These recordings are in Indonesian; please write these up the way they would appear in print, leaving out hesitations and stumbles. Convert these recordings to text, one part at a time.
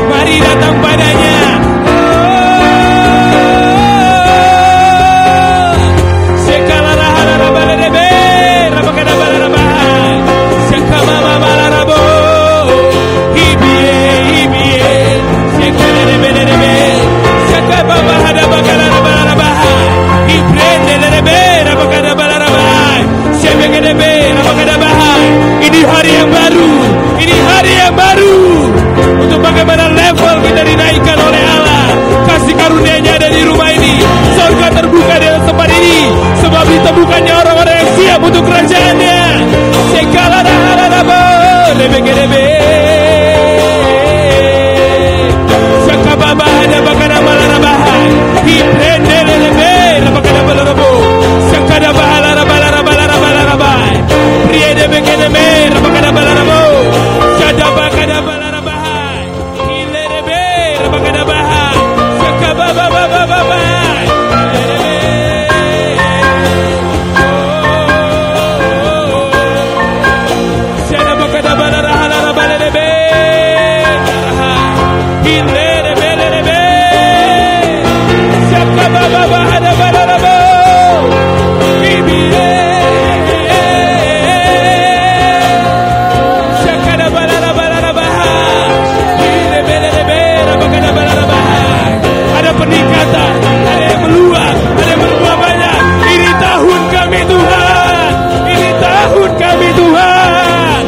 Mari datang padanya. Ini hari yang baru, ini hari yang baru untuk bagaimana level kita dinaikkan oleh Allah. Kasih karunia-Nya ada di rumah ini. Surga terbuka di tempat ini, sebab ditemukannya orang-orang yang siap untuk kerajaan-Nya. Segala raba rebe-rebe sakababa ada bakana malarabahai hibrende rebe bakana malarabo sakada bahala bala priede bekene me bakana malarabo sada bakana malarabahai hilerebe bakana bahai sakababa baba ada peningkatan, ada yang meluas, ada yang berbuah banyak. Ini tahun kami Tuhan, ini tahun kami Tuhan.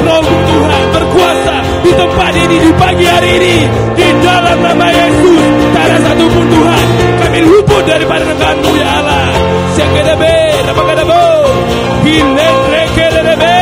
Roh Tuhan berkuasa di tempat ini di pagi hari ini. Di dalam nama Yesus, tak ada satupun Tuhan kami luput daripada tangan-Mu ya Allah. Sekedebe, rapakadabo, hilerekelebe.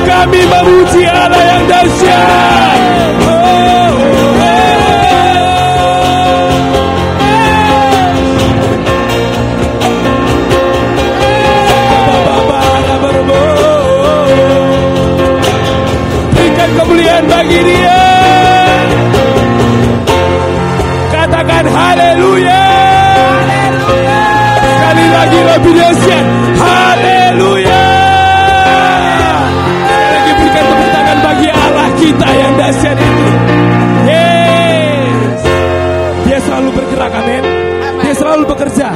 Kami memuji Allah yang dahsyat. Berikan kemuliaan bagi Dia. Katakan haleluya. Sekali lagi lebih dahsyat. Haleluya. Kita yang dahsyat itu, yes, Dia selalu bergerak, amin. Dia selalu bekerja,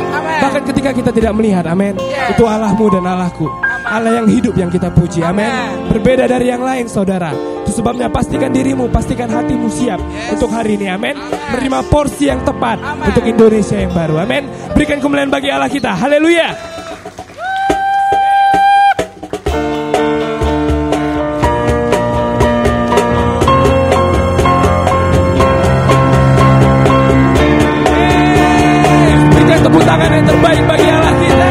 bahkan ketika kita tidak melihat, amin. Itu Allahmu dan Allahku, Allah yang hidup yang kita puji, amin. Berbeda dari yang lain, saudara. Itu sebabnya pastikan dirimu, pastikan hatimu siap untuk hari ini, amin. Menerima porsi yang tepat untuk Indonesia yang baru, amin. Berikan kemuliaan bagi Allah kita, haleluya. Tepuk tangan yang terbaik bagi Allah kita.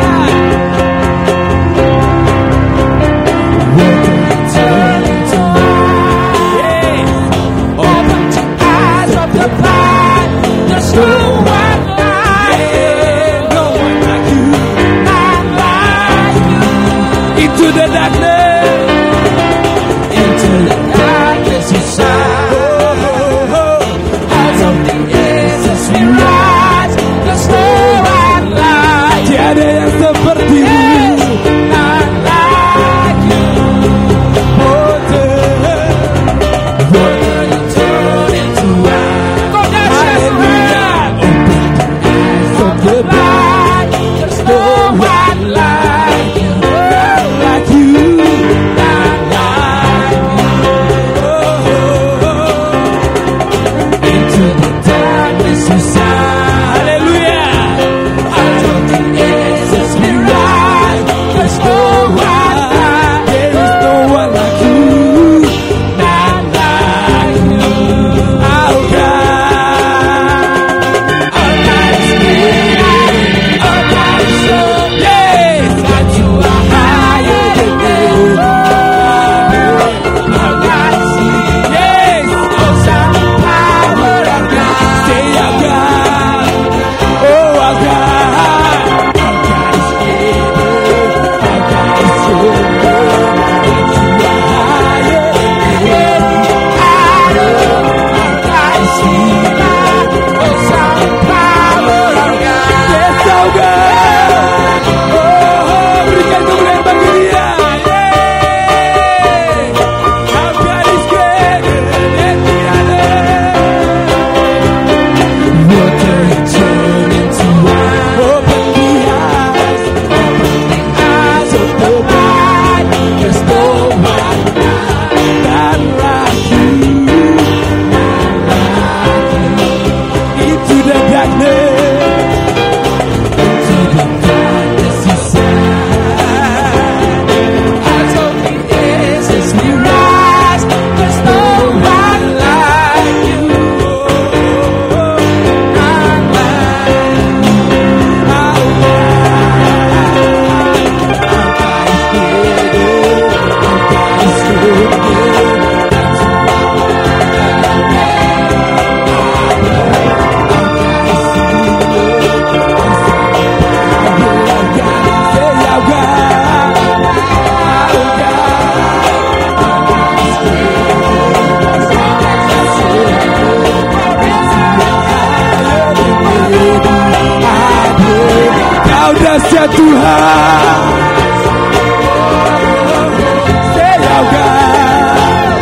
Say oh God.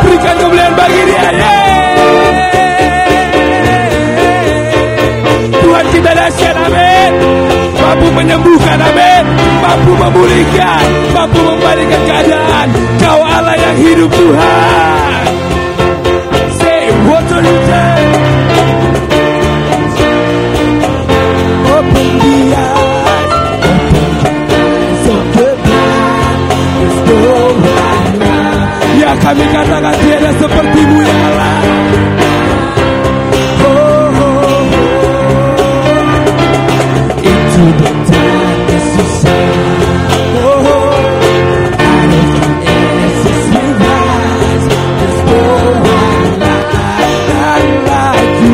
Berikan kemuliaan bagi Dia. Tuhan kita dahsyat, amin. Mampu menyembuhkan, amin. Mampu memulihkan, mampu membalikkan keadaan. Kau Allah yang hidup, Tuhan. Say what do you say? Open the eyes of the blind. Let's go right now. Ya kami katakan tiada seperti-Mu ya Allah. Into the darkness you shine. Out of the ashes we rise. There's no one like you.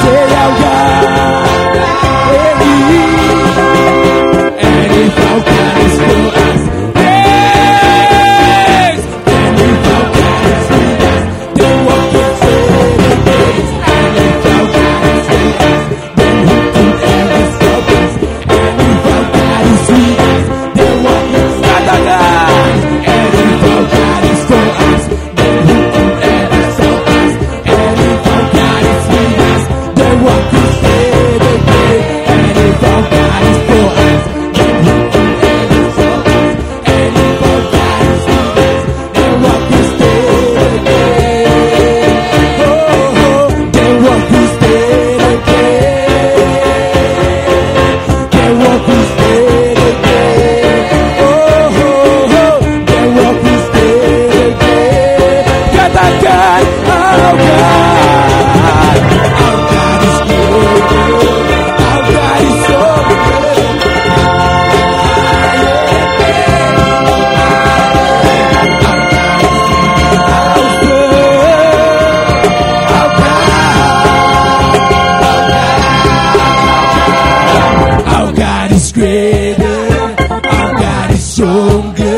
Say out loud. Our God is greater. Our God is stronger.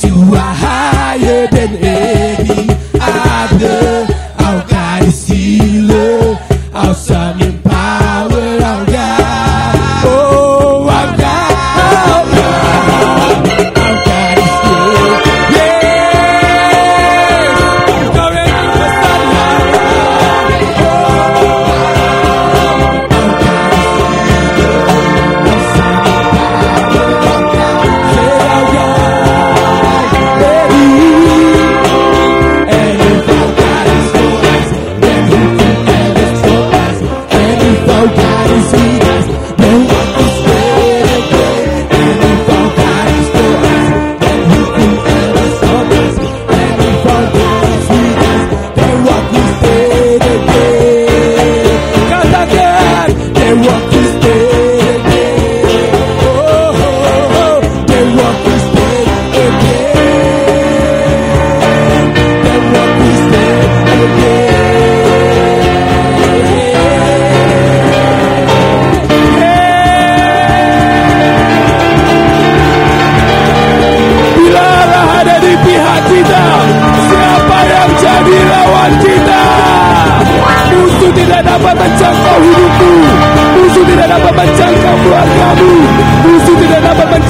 You are higher than me. I know our God is healer.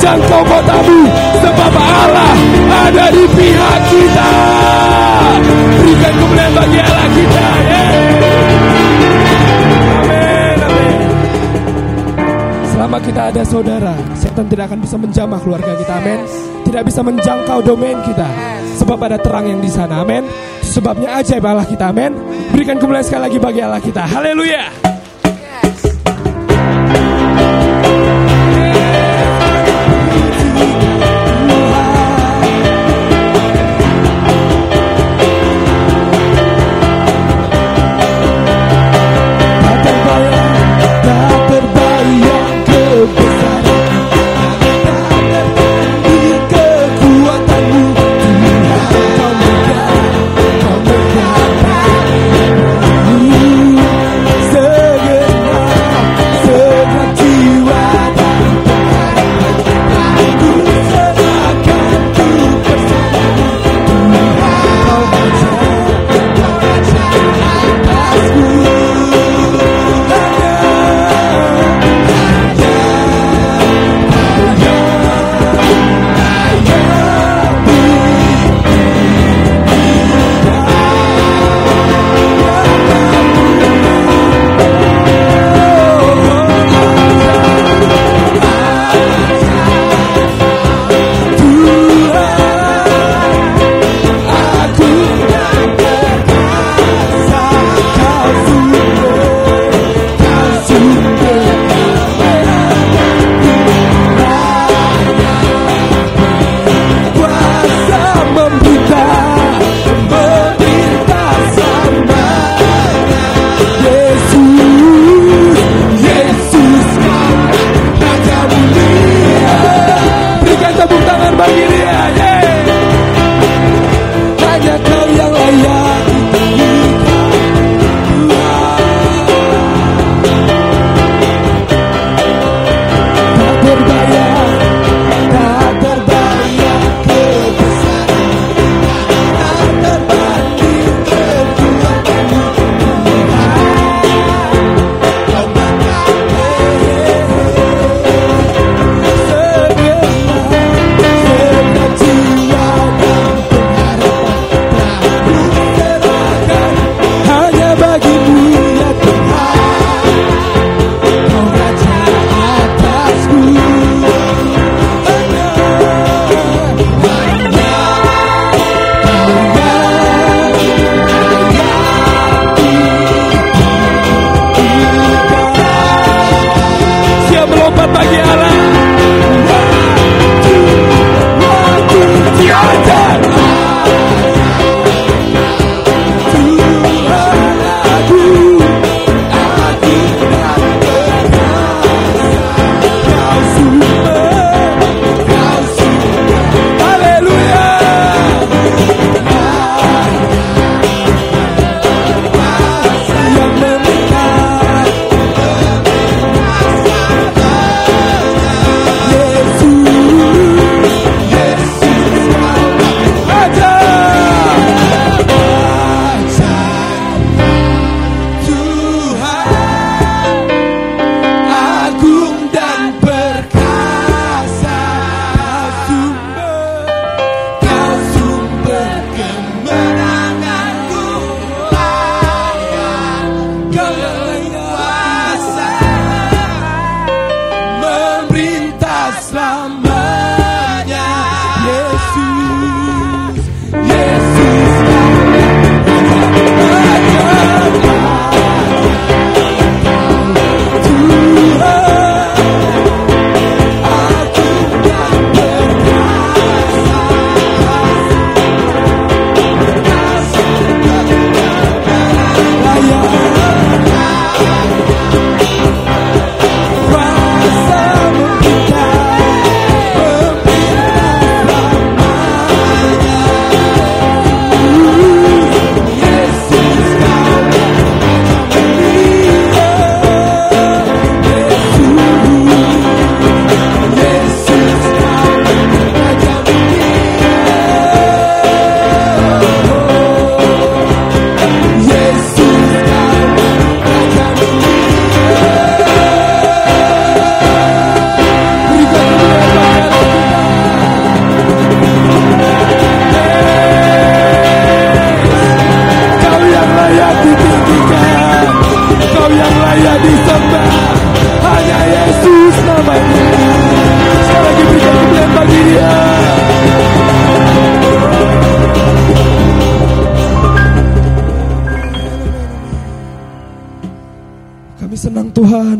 menjangkau kotamu, sebab Allah ada di pihak kita. Berikan kemuliaan bagi Allah kita. Amin, amin. Selama kita ada saudara, setan kejahatan tidak akan bisa menjamah keluarga kita, amin. Tidak bisa menjangkau domain kita, sebab ada terang yang di sana, amin. Sebabnya ajaib Allah kita, amin. Berikan kemuliaan sekali lagi bagi Allah kita, haleluya.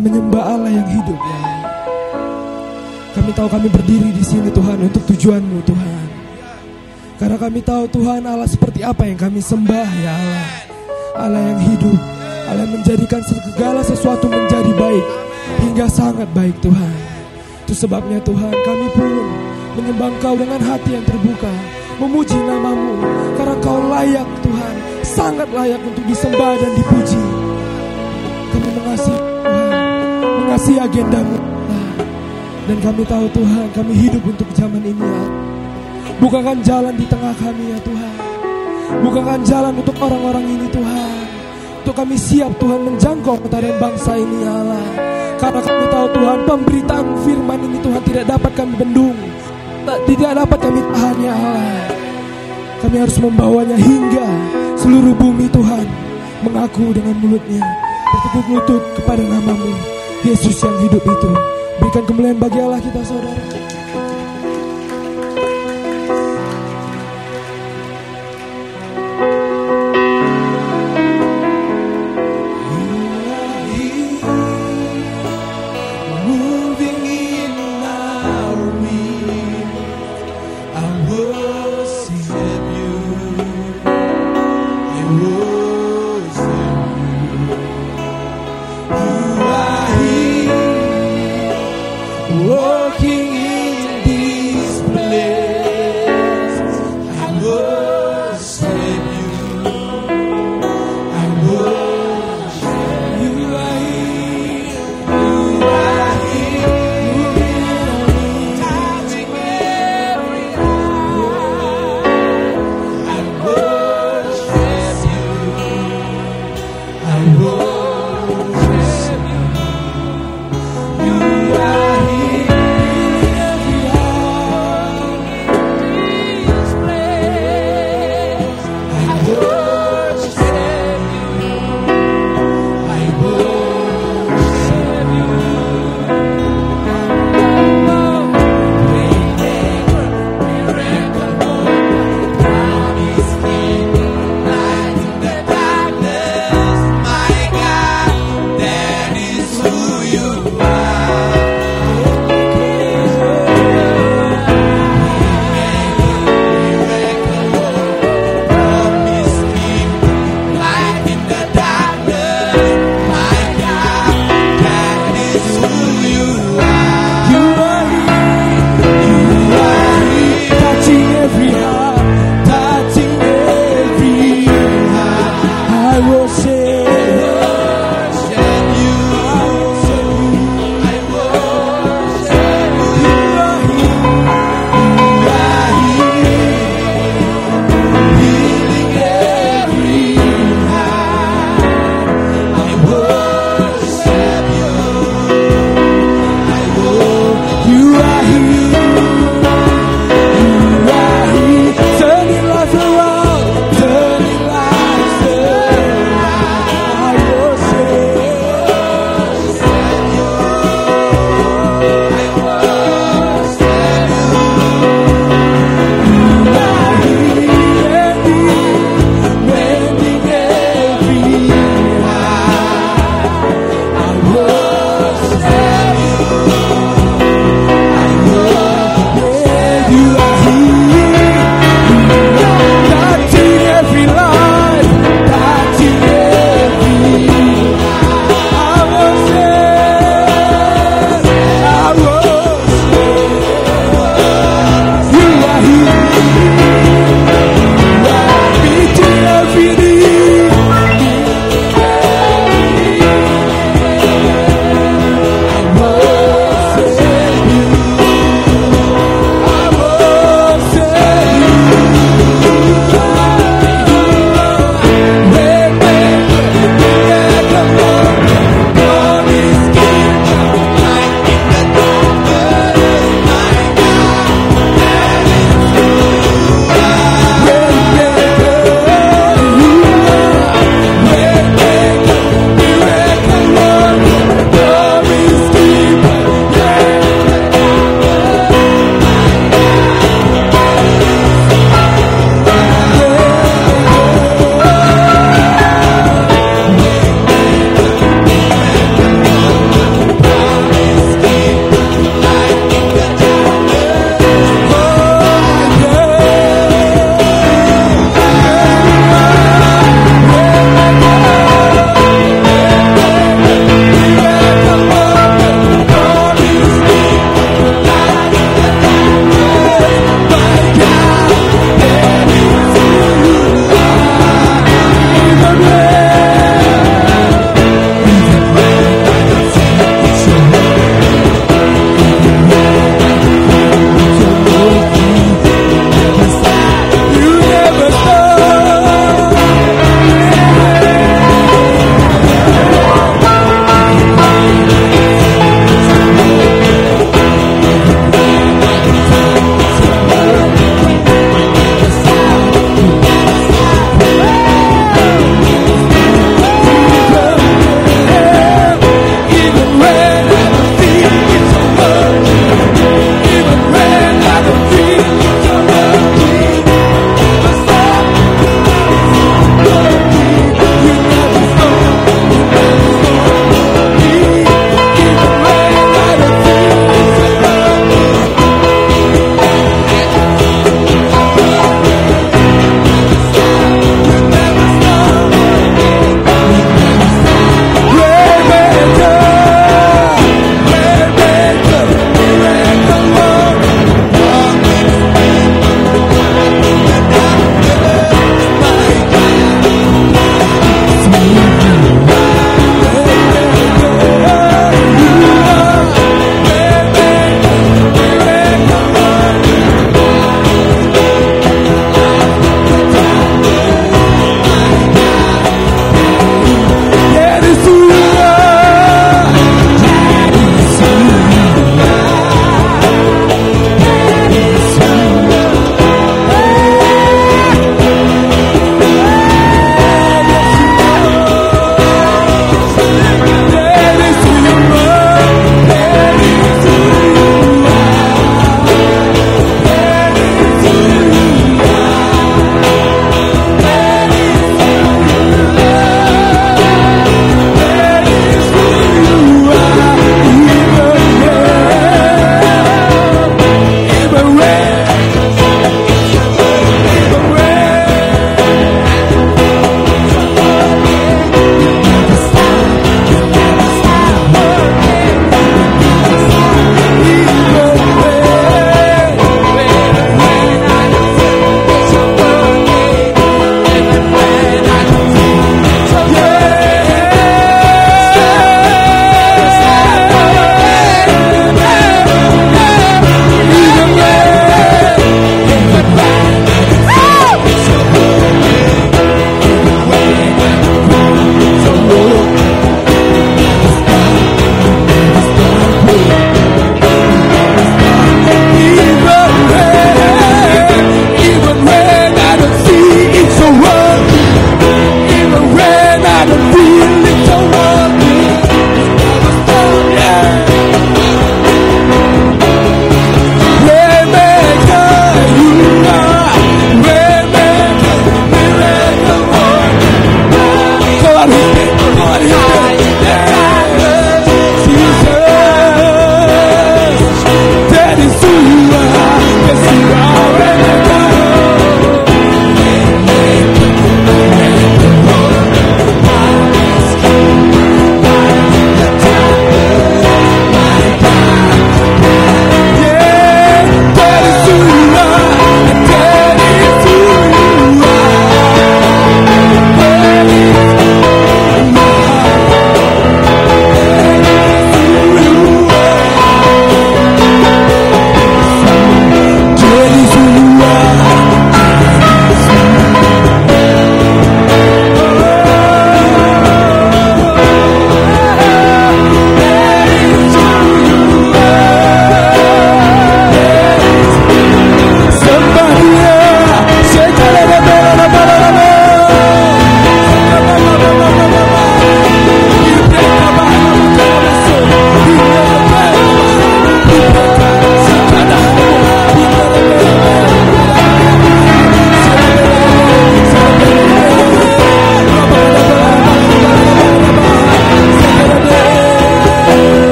menyembah Allah yang hidup ya Allah. Kami tahu kami berdiri di sini Tuhan untuk tujuan-Mu Tuhan. Karena kami tahu Tuhan Allah seperti apa yang kami sembah ya Allah. Allah yang hidup, Allah yang menjadikan segala sesuatu menjadi baik hingga sangat baik Tuhan. Itu sebabnya Tuhan kami pun menyembah Engkau dengan hati yang terbuka, memuji nama-Mu karena Kau layak Tuhan, sangat layak untuk disembah dan dipuji. Kami mengasihi Tuhan, mengasihi agenda-Mu dan kami tahu Tuhan kami hidup untuk zaman ini ya. Bukakan jalan di tengah kami ya Tuhan. Bukakan jalan untuk orang-orang ini Tuhan. Untuk kami siap Tuhan menjangkau kota dan bangsa ini ya Allah. Karena kami tahu Tuhan pemberitaan firman ini Tuhan tidak dapat kami bendung, tidak dapat kami tahan ya Allah. Kami harus membawanya hingga seluruh bumi Tuhan mengaku dengan mulutnya, bertekuk lutut kepada nama-Mu Yesus yang hidup itu. Berikan kemuliaan bagi Allah kita saudara. Walking in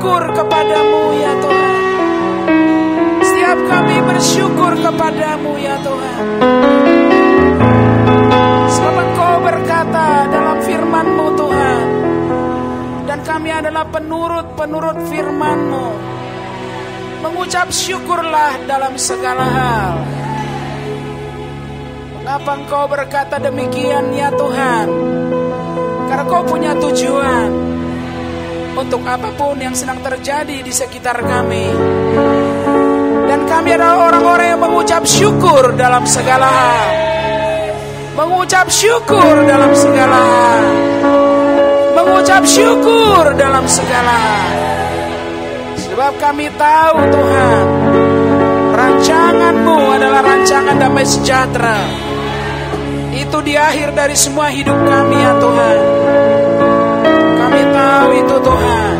bersyukur kepadamu ya Tuhan. Setiap kami bersyukur kepadamu ya Tuhan. Sebab Engkau berkata dalam firman-Mu Tuhan, dan kami adalah penurut firman-Mu. Mengucap syukurlah dalam segala hal. Mengapa Engkau berkata demikian ya Tuhan? Karena Kau punya tujuan untuk apapun yang sedang terjadi di sekitar kami. Dan kami adalah orang-orang yang mengucap syukur dalam segala hal. Mengucap syukur dalam segala hal. Mengucap syukur dalam segala hal. Sebab kami tahu Tuhan, rancangan-Mu adalah rancangan damai sejahtera. Itu di akhir dari semua hidup kami ya Tuhan. Kami tahu itu Tuhan.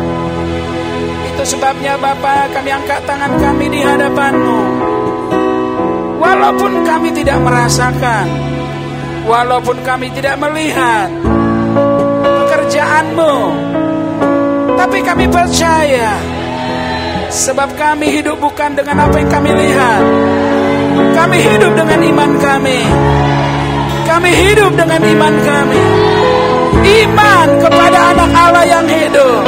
Itu sebabnya Bapa, kami angkat tangan kami di hadapan-Mu. Walaupun kami tidak merasakan, walaupun kami tidak melihat pekerjaan-Mu, tapi kami percaya. Sebab kami hidup bukan dengan apa yang kami lihat. Kami hidup dengan iman kami. Kami hidup dengan iman kami. Iman kepada anak Allah yang hidup.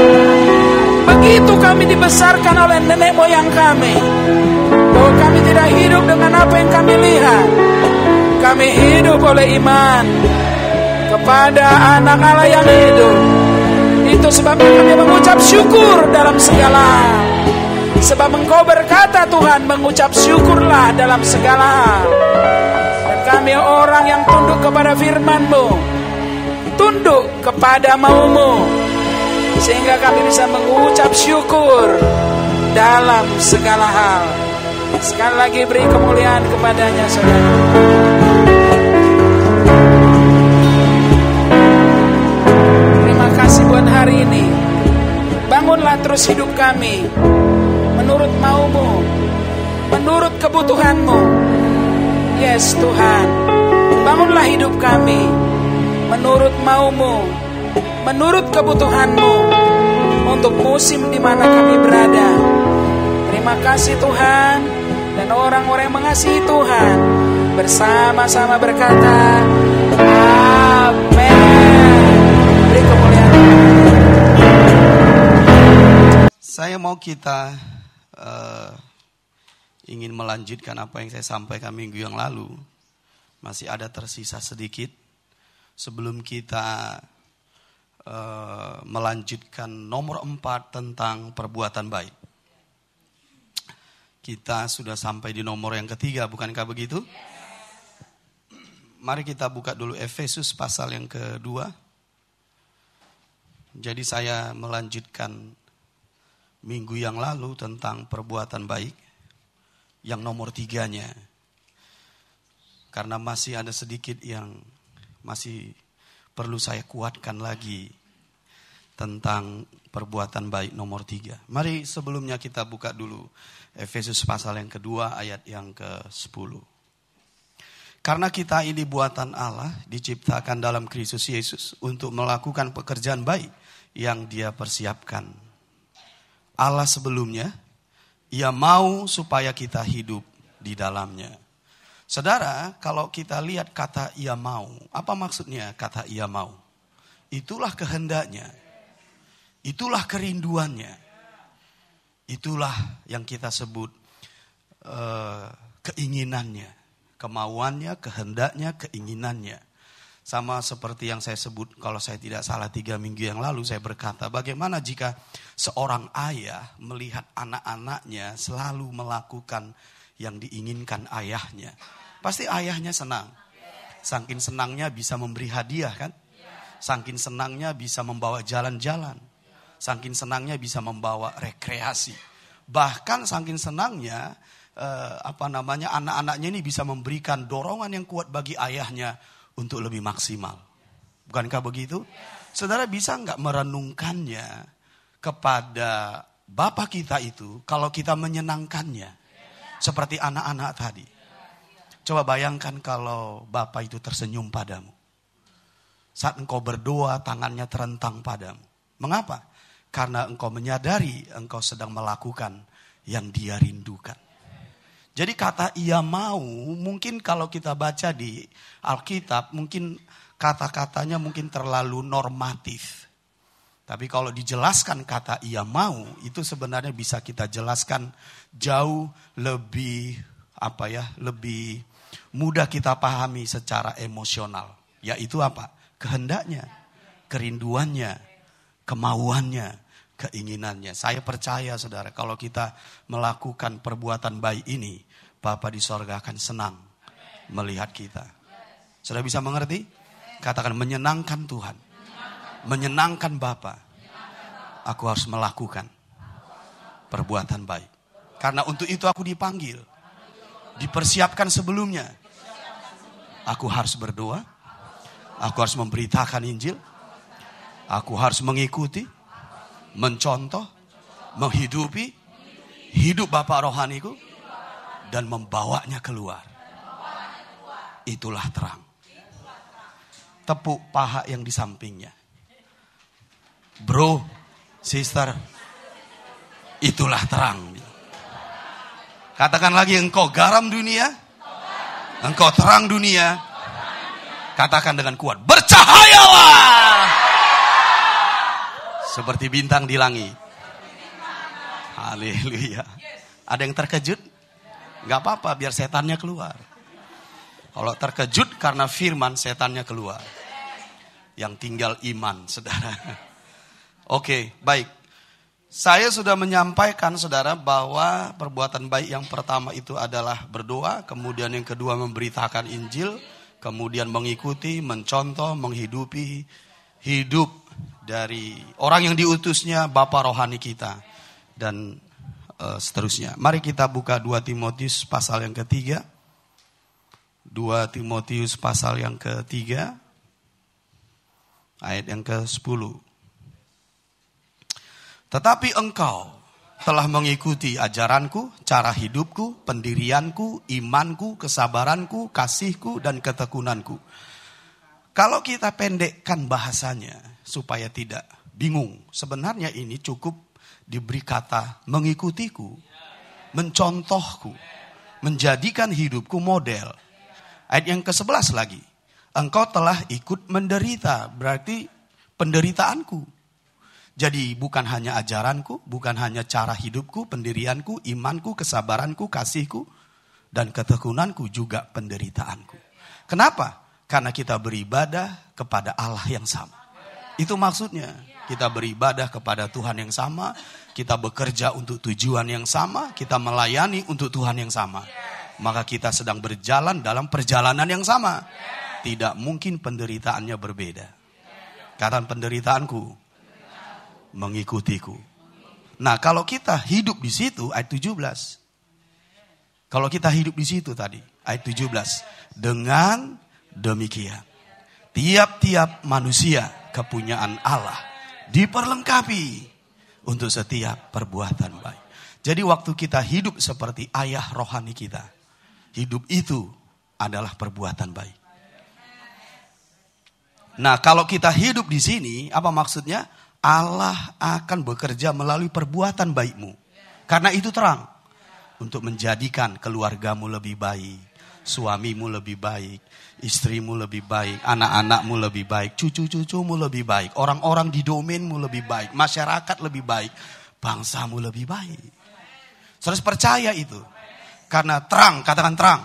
Begitu kami dibesarkan oleh nenek moyang kami, bahwa kami tidak hidup dengan apa yang kami lihat. Kami hidup oleh iman kepada anak Allah yang hidup. Itu sebabnya kami mengucap syukur dalam segala hal. Sebab Engkau berkata Tuhan, mengucap syukurlah dalam segala hal. Dan kami orang yang tunduk kepada firman-Mu, tunduk kepada mau-Mu, sehingga kami bisa mengucap syukur dalam segala hal. Sekali lagi beri kemuliaan kepadanya saudara. Terima kasih buat hari ini. Bangunlah terus hidup kami menurut mau-Mu, menurut kebutuhan-Mu. Yes Tuhan, bangunlah hidup kami menurut mau-Mu, menurut kebutuhan-Mu untuk musim di mana kami berada. Terima kasih Tuhan. Dan orang-orang yang mengasihi Tuhan bersama-sama berkata amin. Beri kemuliaan. Saya mau kita ingin melanjutkan apa yang saya sampaikan minggu yang lalu. Masih ada tersisa sedikit sebelum kita melanjutkan nomor 4 tentang perbuatan baik. Kita sudah sampai di nomor yang ketiga, bukankah begitu? Mari kita buka dulu Efesus pasal yang kedua. Jadi saya melanjutkan minggu yang lalu tentang perbuatan baik yang nomor 3-nya. Karena masih ada sedikit yang masih perlu saya kuatkan lagi tentang perbuatan baik nomor 3. Mari sebelumnya kita buka dulu Efesus pasal yang kedua ayat yang ke-10. Karena kita ini buatan Allah, diciptakan dalam Kristus Yesus untuk melakukan pekerjaan baik yang Dia persiapkan. Allah sebelumnya, Ia mau supaya kita hidup di dalamnya. Saudara, kalau kita lihat kata Ia mau, apa maksudnya kata Ia mau? Itulah kehendaknya, itulah kerinduannya, itulah yang kita sebut keinginannya, kemauannya, kehendaknya, keinginannya. Sama seperti yang saya sebut, kalau saya tidak salah 3 minggu yang lalu saya berkata, bagaimana jika seorang ayah melihat anak-anaknya selalu melakukan yang diinginkan ayahnya. Pasti ayahnya senang. Saking senangnya bisa memberi hadiah kan? Saking senangnya bisa membawa jalan-jalan. Saking senangnya bisa membawa rekreasi. Bahkan saking senangnya anak-anaknya ini bisa memberikan dorongan yang kuat bagi ayahnya untuk lebih maksimal. Bukankah begitu? Saudara bisa enggak merenungkannya kepada Bapa kita itu kalau kita menyenangkannya seperti anak-anak tadi? Coba bayangkan kalau Bapa itu tersenyum padamu. Saat engkau berdoa tangannya terentang padamu. Mengapa? Karena engkau menyadari engkau sedang melakukan yang dia rindukan. Jadi kata ia mau, mungkin kalau kita baca di Alkitab, mungkin kata-katanya mungkin terlalu normatif. Tapi kalau dijelaskan kata ia mau, itu sebenarnya bisa kita jelaskan jauh lebih lebih mudah kita pahami secara emosional. Yaitu apa? Kehendaknya, kerinduannya, kemauannya, keinginannya. Saya percaya saudara, kalau kita melakukan perbuatan baik ini, Bapa di sorga akan senang melihat kita. Sudah bisa mengerti? Katakan menyenangkan Tuhan, menyenangkan Bapa. Aku harus melakukan perbuatan baik. Karena untuk itu aku dipanggil, dipersiapkan sebelumnya. Aku harus berdoa, aku harus memberitakan Injil, aku harus mengikuti, mencontoh, menghidupi hidup Bapa rohaniku dan membawanya keluar. Itulah terang. Tepuk paha yang di sampingnya. Bro, sister, itulah terang. Katakan lagi, engkau garam dunia, engkau terang dunia. Katakan dengan kuat, bercahayalah seperti bintang di langit. Haleluya. Ada yang terkejut? Gak apa-apa, biar setannya keluar. Kalau terkejut karena firman, setannya keluar. Yang tinggal iman, saudara. Oke, baik. Saya sudah menyampaikan, saudara, bahwa perbuatan baik yang pertama itu adalah berdoa. Kemudian yang kedua memberitakan Injil. Kemudian mengikuti, mencontoh, menghidupi hidup dari orang yang diutusnya, Bapa rohani kita. Dan seterusnya. Mari kita buka 2 Timotius pasal yang ketiga. 2 Timotius pasal yang ketiga. Ayat yang ke-10. Tetapi engkau telah mengikuti ajaranku, cara hidupku, pendirianku, imanku, kesabaranku, kasihku, dan ketekunanku. Kalau kita pendekkan bahasanya supaya tidak bingung, sebenarnya ini cukup diberi kata mengikutiku, mencontohku, menjadikan hidupku model. Ayat yang ke-11 lagi. Engkau telah ikut menderita, berarti penderitaanku. Jadi bukan hanya ajaranku, bukan hanya cara hidupku, pendirianku, imanku, kesabaranku, kasihku, dan ketekunanku, juga penderitaanku. Kenapa? Karena kita beribadah kepada Allah yang sama. Itu maksudnya. Kita beribadah kepada Tuhan yang sama, kita bekerja untuk tujuan yang sama, kita melayani untuk Tuhan yang sama. Maka kita sedang berjalan dalam perjalanan yang sama. Tidak mungkin penderitaannya berbeda. Kata penderitaanku, mengikutiku. Nah, kalau kita hidup di situ, ayat 17. Kalau kita hidup di situ tadi, ayat 17. Dengan demikian, tiap-tiap manusia kepunyaan Allah diperlengkapi untuk setiap perbuatan baik. Jadi waktu kita hidup seperti ayah rohani kita, hidup itu adalah perbuatan baik. Nah, kalau kita hidup di sini, apa maksudnya? Allah akan bekerja melalui perbuatan baikmu. Karena itu terang. Untuk menjadikan keluargamu lebih baik, suamimu lebih baik, istrimu lebih baik, anak-anakmu lebih baik, cucu-cucumu lebih baik, orang-orang di domainmu lebih baik, masyarakat lebih baik, bangsamu lebih baik. Saudara percaya itu. Karena terang, katakan terang,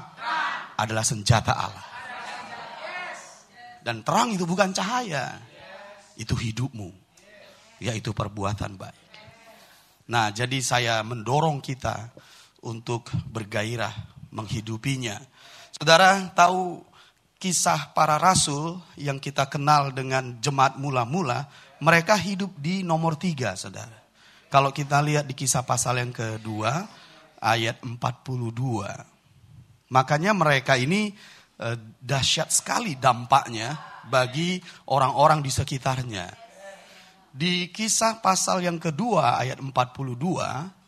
adalah senjata Allah. Dan terang itu bukan cahaya, itu hidupmu, yaitu perbuatan baik. Nah, jadi saya mendorong kita untuk bergairah menghidupinya. Saudara tahu kisah para rasul yang kita kenal dengan jemaat mula-mula, mereka hidup di nomor 3, saudara. Kalau kita lihat di kisah pasal yang kedua, ayat 42. Makanya mereka ini dahsyat sekali dampaknya bagi orang-orang di sekitarnya. Di kisah pasal yang kedua, ayat 42,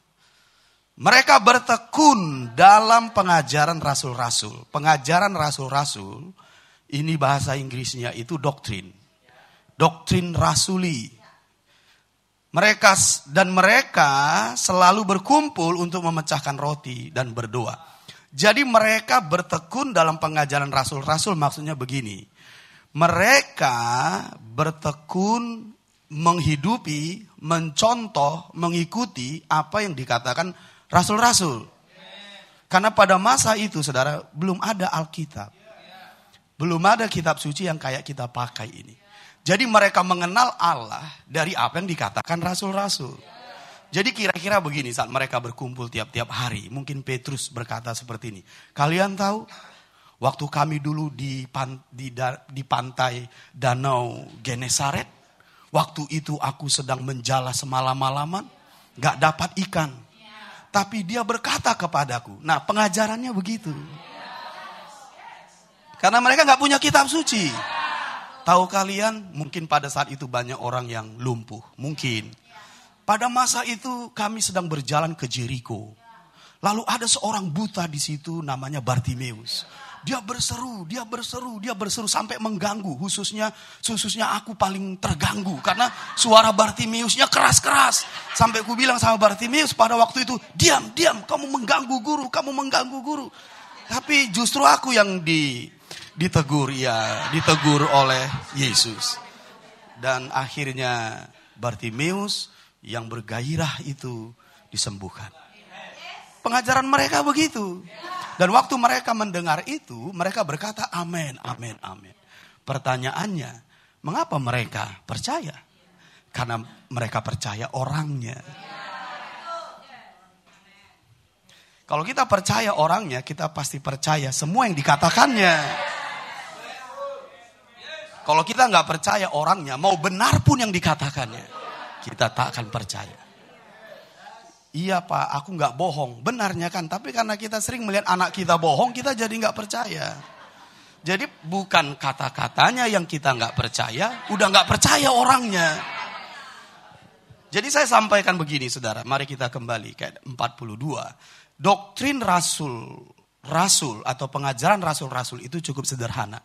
mereka bertekun dalam pengajaran rasul-rasul. Pengajaran rasul-rasul, ini bahasa Inggrisnya itu doktrin. Doktrin rasuli. Mereka selalu berkumpul untuk memecahkan roti dan berdoa. Jadi mereka bertekun dalam pengajaran rasul-rasul, maksudnya begini. Mereka bertekun menghidupi, mencontoh, mengikuti apa yang dikatakan rasul-rasul. Karena pada masa itu, saudara, belum ada Alkitab. Belum ada kitab suci yang kayak kita pakai ini. Jadi mereka mengenal Allah dari apa yang dikatakan rasul-rasul. Jadi kira-kira begini saat mereka berkumpul tiap-tiap hari. Mungkin Petrus berkata seperti ini. Kalian tahu, waktu kami dulu di pantai Danau Genesaret. Waktu itu aku sedang menjala semalam-malaman. Gak dapat ikan. Tapi dia berkata kepadaku. Nah, pengajarannya begitu. Karena mereka gak punya kitab suci. Tahu kalian, mungkin pada saat itu banyak orang yang lumpuh. Mungkin. Pada masa itu kami sedang berjalan ke Jericho. Lalu ada seorang buta di situ namanya Bartimeus. Dia berseru sampai mengganggu. Khususnya aku paling terganggu. Karena suara Bartimeusnya keras-keras. Sampai aku bilang sama Bartimeus pada waktu itu, diam, kamu mengganggu guru. Tapi justru aku yang ditegur oleh Yesus. Dan akhirnya Bartimeus yang bergairah itu disembuhkan. Pengajaran mereka begitu. Dan waktu mereka mendengar itu, mereka berkata amin. Pertanyaannya, mengapa mereka percaya? Karena mereka percaya orangnya. Kalau kita percaya orangnya, kita pasti percaya semua yang dikatakannya. Kalau kita nggak percaya orangnya, mau benar pun yang dikatakannya, kita tak akan percaya. Iya Pak, aku nggak bohong, benarnya kan. Tapi karena kita sering melihat anak kita bohong, kita jadi nggak percaya. Jadi bukan kata-katanya yang kita nggak percaya, udah nggak percaya orangnya. Jadi saya sampaikan begini, saudara. Mari kita kembali ke 42. Doktrin rasul atau pengajaran rasul-rasul itu cukup sederhana.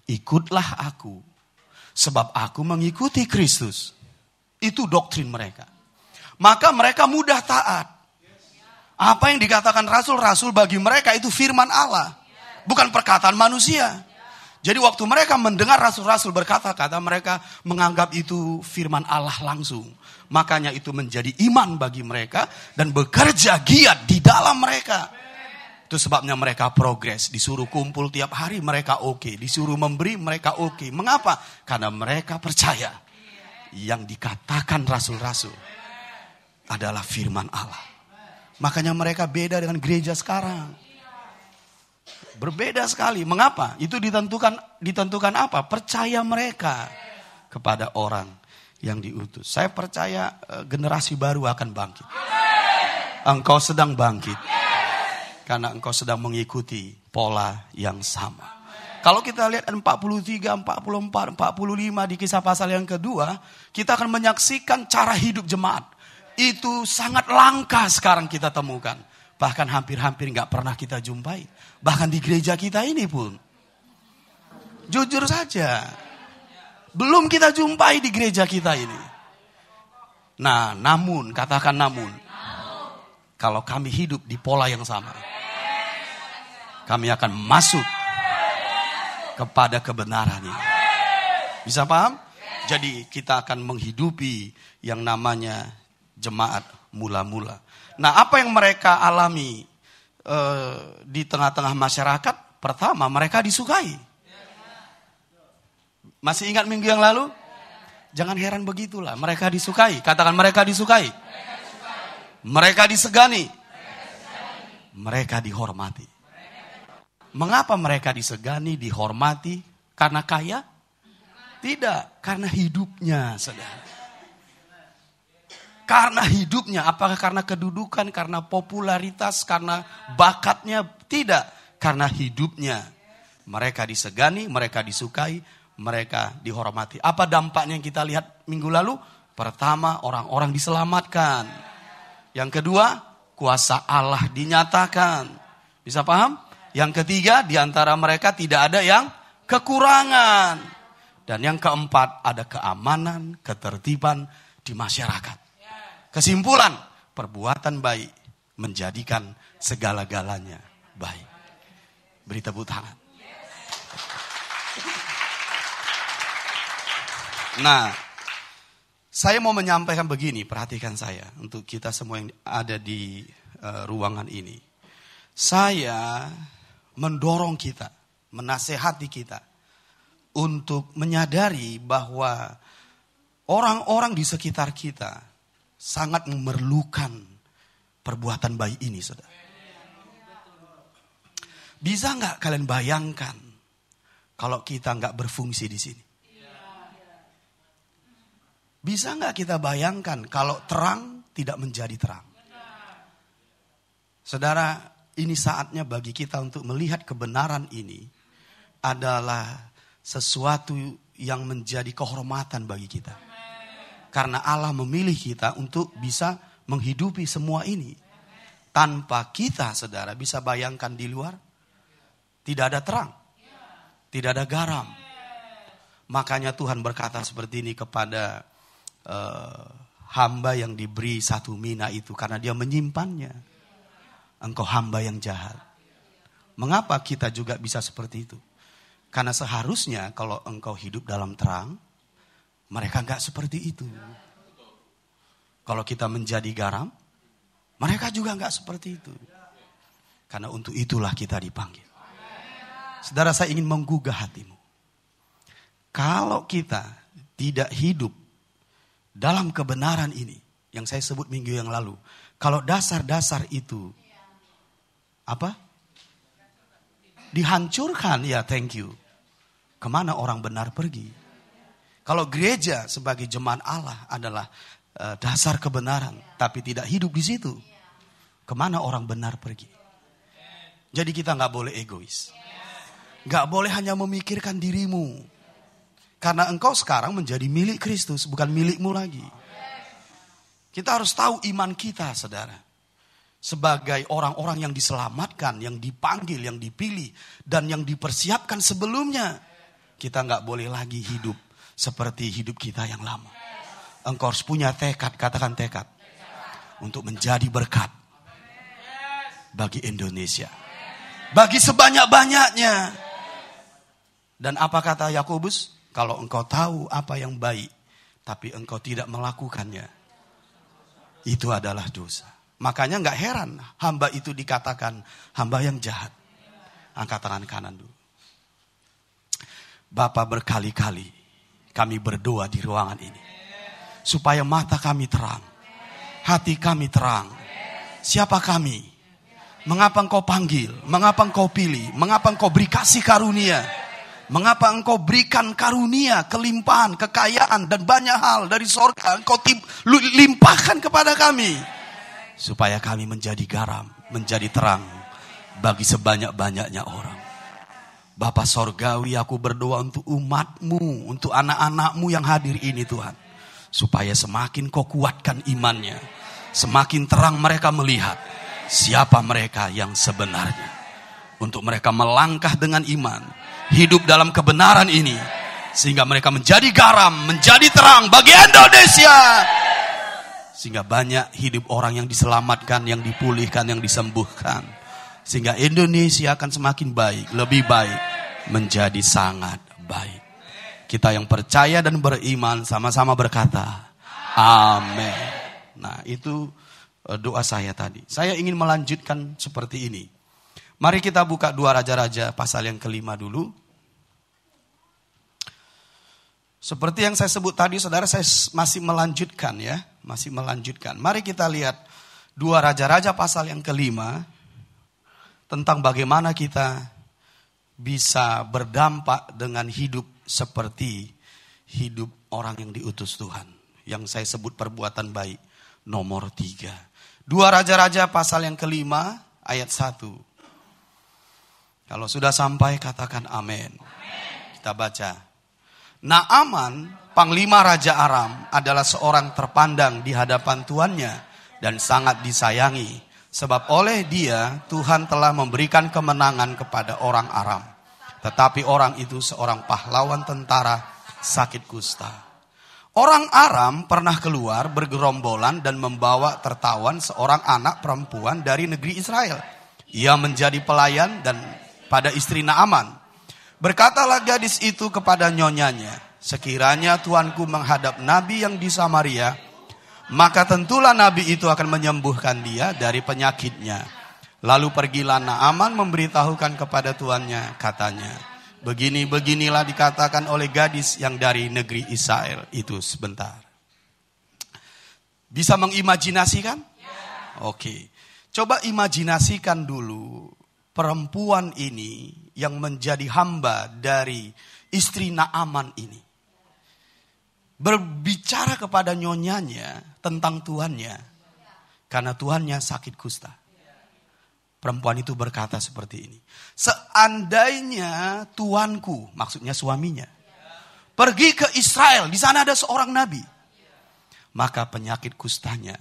Ikutlah aku, sebab aku mengikuti Kristus. Itu doktrin mereka. Maka mereka mudah taat. Apa yang dikatakan rasul-rasul bagi mereka itu firman Allah. Bukan perkataan manusia. Jadi waktu mereka mendengar rasul-rasul berkata-kata, mereka menganggap itu firman Allah langsung. Makanya itu menjadi iman bagi mereka dan bekerja giat di dalam mereka. Itu sebabnya mereka progres. Disuruh kumpul tiap hari mereka oke. Disuruh memberi mereka oke. Mengapa? Karena mereka percaya yang dikatakan rasul-rasul adalah firman Allah. Makanya mereka beda dengan gereja sekarang. Berbeda sekali. Mengapa? Itu ditentukan apa? Percaya mereka kepada orang yang diutus. Saya percaya generasi baru akan bangkit. Engkau sedang bangkit. Karena engkau sedang mengikuti pola yang sama. Kalau kita lihat 43, 44, 45 di Kisah pasal yang kedua, kita akan menyaksikan cara hidup jemaat. Itu sangat langka sekarang kita temukan. Bahkan hampir-hampir gak pernah kita jumpai. Bahkan di gereja kita ini pun. Jujur saja. Belum kita jumpai di gereja kita ini. Nah, namun, katakan namun. Kalau kami hidup di pola yang sama, kami akan masuk kepada kebenaran ini. Bisa paham? Jadi kita akan menghidupi yang namanya jemaat mula-mula. Nah, apa yang mereka alami di tengah-tengah masyarakat? Pertama, mereka disukai. Masih ingat minggu yang lalu? Jangan heran begitulah. Mereka disukai. Katakan mereka disukai. Mereka disegani. Mereka dihormati. Mengapa mereka disegani, dihormati? Karena kaya? Tidak, karena hidupnya, saudara. Karena hidupnya, apakah karena kedudukan, karena popularitas, karena bakatnya? Tidak, karena hidupnya. Mereka disegani, mereka disukai, mereka dihormati. Apa dampaknya yang kita lihat minggu lalu? Pertama, orang-orang diselamatkan. Yang kedua, kuasa Allah dinyatakan. Bisa paham? Yang ketiga, di antara mereka tidak ada yang kekurangan. Dan yang keempat, ada keamanan, ketertiban di masyarakat. Kesimpulan, perbuatan baik menjadikan segala-galanya baik. Beri tepuk tangan. Nah, saya mau menyampaikan begini, perhatikan saya untuk kita semua yang ada di ruangan ini. Saya mendorong kita, menasehati kita untuk menyadari bahwa orang-orang di sekitar kita sangat memerlukan perbuatan baik ini, saudara. Bisa nggak kalian bayangkan kalau kita nggak berfungsi di sini? Bisa nggak kita bayangkan kalau terang tidak menjadi terang? Saudara, ini saatnya bagi kita untuk melihat kebenaran ini adalah sesuatu yang menjadi kehormatan bagi kita. Karena Allah memilih kita untuk bisa menghidupi semua ini. Tanpa kita, saudara, bisa bayangkan di luar, tidak ada terang, tidak ada garam. Makanya Tuhan berkata seperti ini kepada hamba yang diberi 1 mina itu. Karena dia menyimpannya. Engkau hamba yang jahat. Mengapa kita juga bisa seperti itu? Karena seharusnya kalau engkau hidup dalam terang, mereka enggak seperti itu. Kalau kita menjadi garam, mereka juga enggak seperti itu. Karena untuk itulah kita dipanggil. Saudara, saya ingin menggugah hatimu. Kalau kita tidak hidup dalam kebenaran ini, yang saya sebut minggu yang lalu. Kalau dasar-dasar itu, dihancurkan, ya thank you. Kemana orang benar pergi? Kalau gereja sebagai jemaat Allah adalah dasar kebenaran, tapi tidak hidup di situ, kemana orang benar pergi? Jadi kita nggak boleh egois, nggak boleh hanya memikirkan dirimu, karena engkau sekarang menjadi milik Kristus, bukan milikmu lagi. Kita harus tahu iman kita, saudara, sebagai orang-orang yang diselamatkan, yang dipanggil, yang dipilih, dan yang dipersiapkan sebelumnya. Kita nggak boleh lagi hidup seperti hidup kita yang lama. Engkau harus punya tekad, katakan tekad, untuk menjadi berkat bagi Indonesia, bagi sebanyak-banyaknya. Dan apa kata Yakobus? Kalau engkau tahu apa yang baik, tapi engkau tidak melakukannya, itu adalah dosa. Makanya nggak heran hamba itu dikatakan hamba yang jahat. Angkat tangan kanan dulu. Bapa, berkali-kali kami berdoa di ruangan ini, supaya mata kami terang, hati kami terang. Siapa kami? Mengapa engkau panggil? Mengapa engkau pilih? Mengapa engkau beri kasih karunia? Mengapa engkau berikan karunia, kelimpahan, kekayaan, dan banyak hal dari sorga engkau limpahkan kepada kami? Supaya kami menjadi garam, menjadi terang bagi sebanyak-banyaknya orang. Bapa Sorgawi, aku berdoa untuk umatmu, untuk anak-anakmu yang hadir ini Tuhan. Supaya semakin kau kuatkan imannya, semakin terang mereka melihat siapa mereka yang sebenarnya. Untuk mereka melangkah dengan iman, hidup dalam kebenaran ini, sehingga mereka menjadi garam, menjadi terang bagi Indonesia. Sehingga banyak hidup orang yang diselamatkan, yang dipulihkan, yang disembuhkan. Sehingga Indonesia akan semakin baik, lebih baik, menjadi sangat baik. Kita yang percaya dan beriman sama-sama berkata, amin. Nah, itu doa saya tadi. Saya ingin melanjutkan seperti ini. Mari kita buka 2 Raja-Raja pasal yang ke-5 dulu. Seperti yang saya sebut tadi, saudara, saya masih melanjutkan ya. Masih melanjutkan. Mari kita lihat 2 Raja-Raja pasal yang ke-5. Tentang bagaimana kita bisa berdampak dengan hidup seperti hidup orang yang diutus Tuhan. Yang saya sebut perbuatan baik nomor 3. 2 Raja-Raja pasal yang ke-5 ayat 1. Kalau sudah sampai katakan amin. Kita baca. Naaman, panglima Raja Aram, adalah seorang terpandang di hadapan tuannya dan sangat disayangi. Sebab oleh dia Tuhan telah memberikan kemenangan kepada orang Aram. Tetapi orang itu seorang pahlawan tentara sakit kusta. Orang Aram pernah keluar bergerombolan dan membawa tertawan seorang anak perempuan dari negeri Israel. Ia menjadi pelayan dan pada istri Naaman. Berkatalah gadis itu kepada nyonyanya, sekiranya tuanku menghadap nabi yang di Samaria, maka tentulah nabi itu akan menyembuhkan dia dari penyakitnya. Lalu pergilah Naaman memberitahukan kepada tuannya, katanya, beginilah dikatakan oleh gadis yang dari negeri Israel itu. Sebentar. Bisa mengimajinasikan? Oke. Coba imajinasikan dulu perempuan ini yang menjadi hamba dari istri Naaman ini. Berbicara kepada nyonyanya tentang tuannya. Karena tuannya sakit kusta. Perempuan itu berkata seperti ini. Seandainya tuanku, maksudnya suaminya, pergi ke Israel, di sana ada seorang nabi, maka penyakit kustanya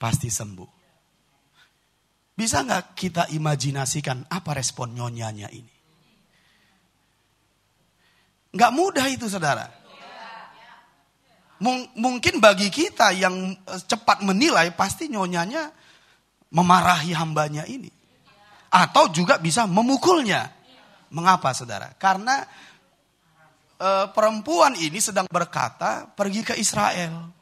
pasti sembuh. Bisa nggak kita imajinasikan apa respon nyonyanya ini? Nggak mudah itu, saudara. Mungkin bagi kita yang cepat menilai, pasti nyonyanya memarahi hambanya ini. Atau juga bisa memukulnya. Mengapa, saudara? Karena perempuan ini sedang berkata pergi ke Israel.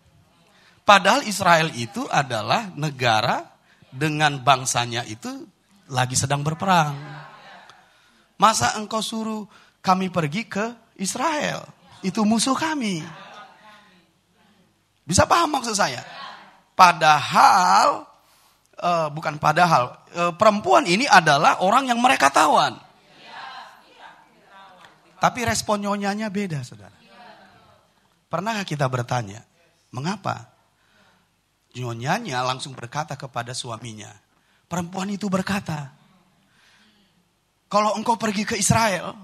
Padahal Israel itu adalah negara dengan bangsanya itu lagi sedang berperang. Masa engkau suruh kami pergi ke Israel? Itu musuh kami. Bisa paham maksud saya? Padahal perempuan ini adalah orang yang mereka tawan. Tapi respon nyonyanya beda, saudara. Pernahkah kita bertanya, mengapa? Nyonyanya langsung berkata kepada suaminya. Perempuan itu berkata, kalau engkau pergi ke Israel,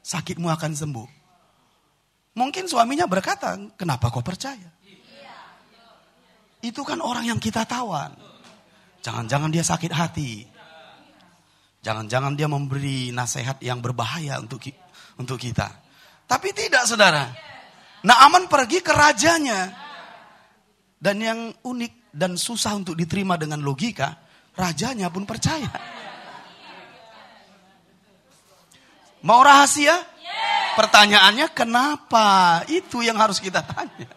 sakitmu akan sembuh. Mungkin suaminya berkata, kenapa kau percaya? Itu kan orang yang kita tawan. Jangan-jangan dia sakit hati. Jangan-jangan dia memberi nasihat yang berbahaya untuk kita. Tapi tidak, saudara. Naaman pergi ke rajanya. Dan yang unik dan susah untuk diterima dengan logika, rajanya pun percaya. Mau rahasia? Pertanyaannya kenapa? Itu yang harus kita tanya.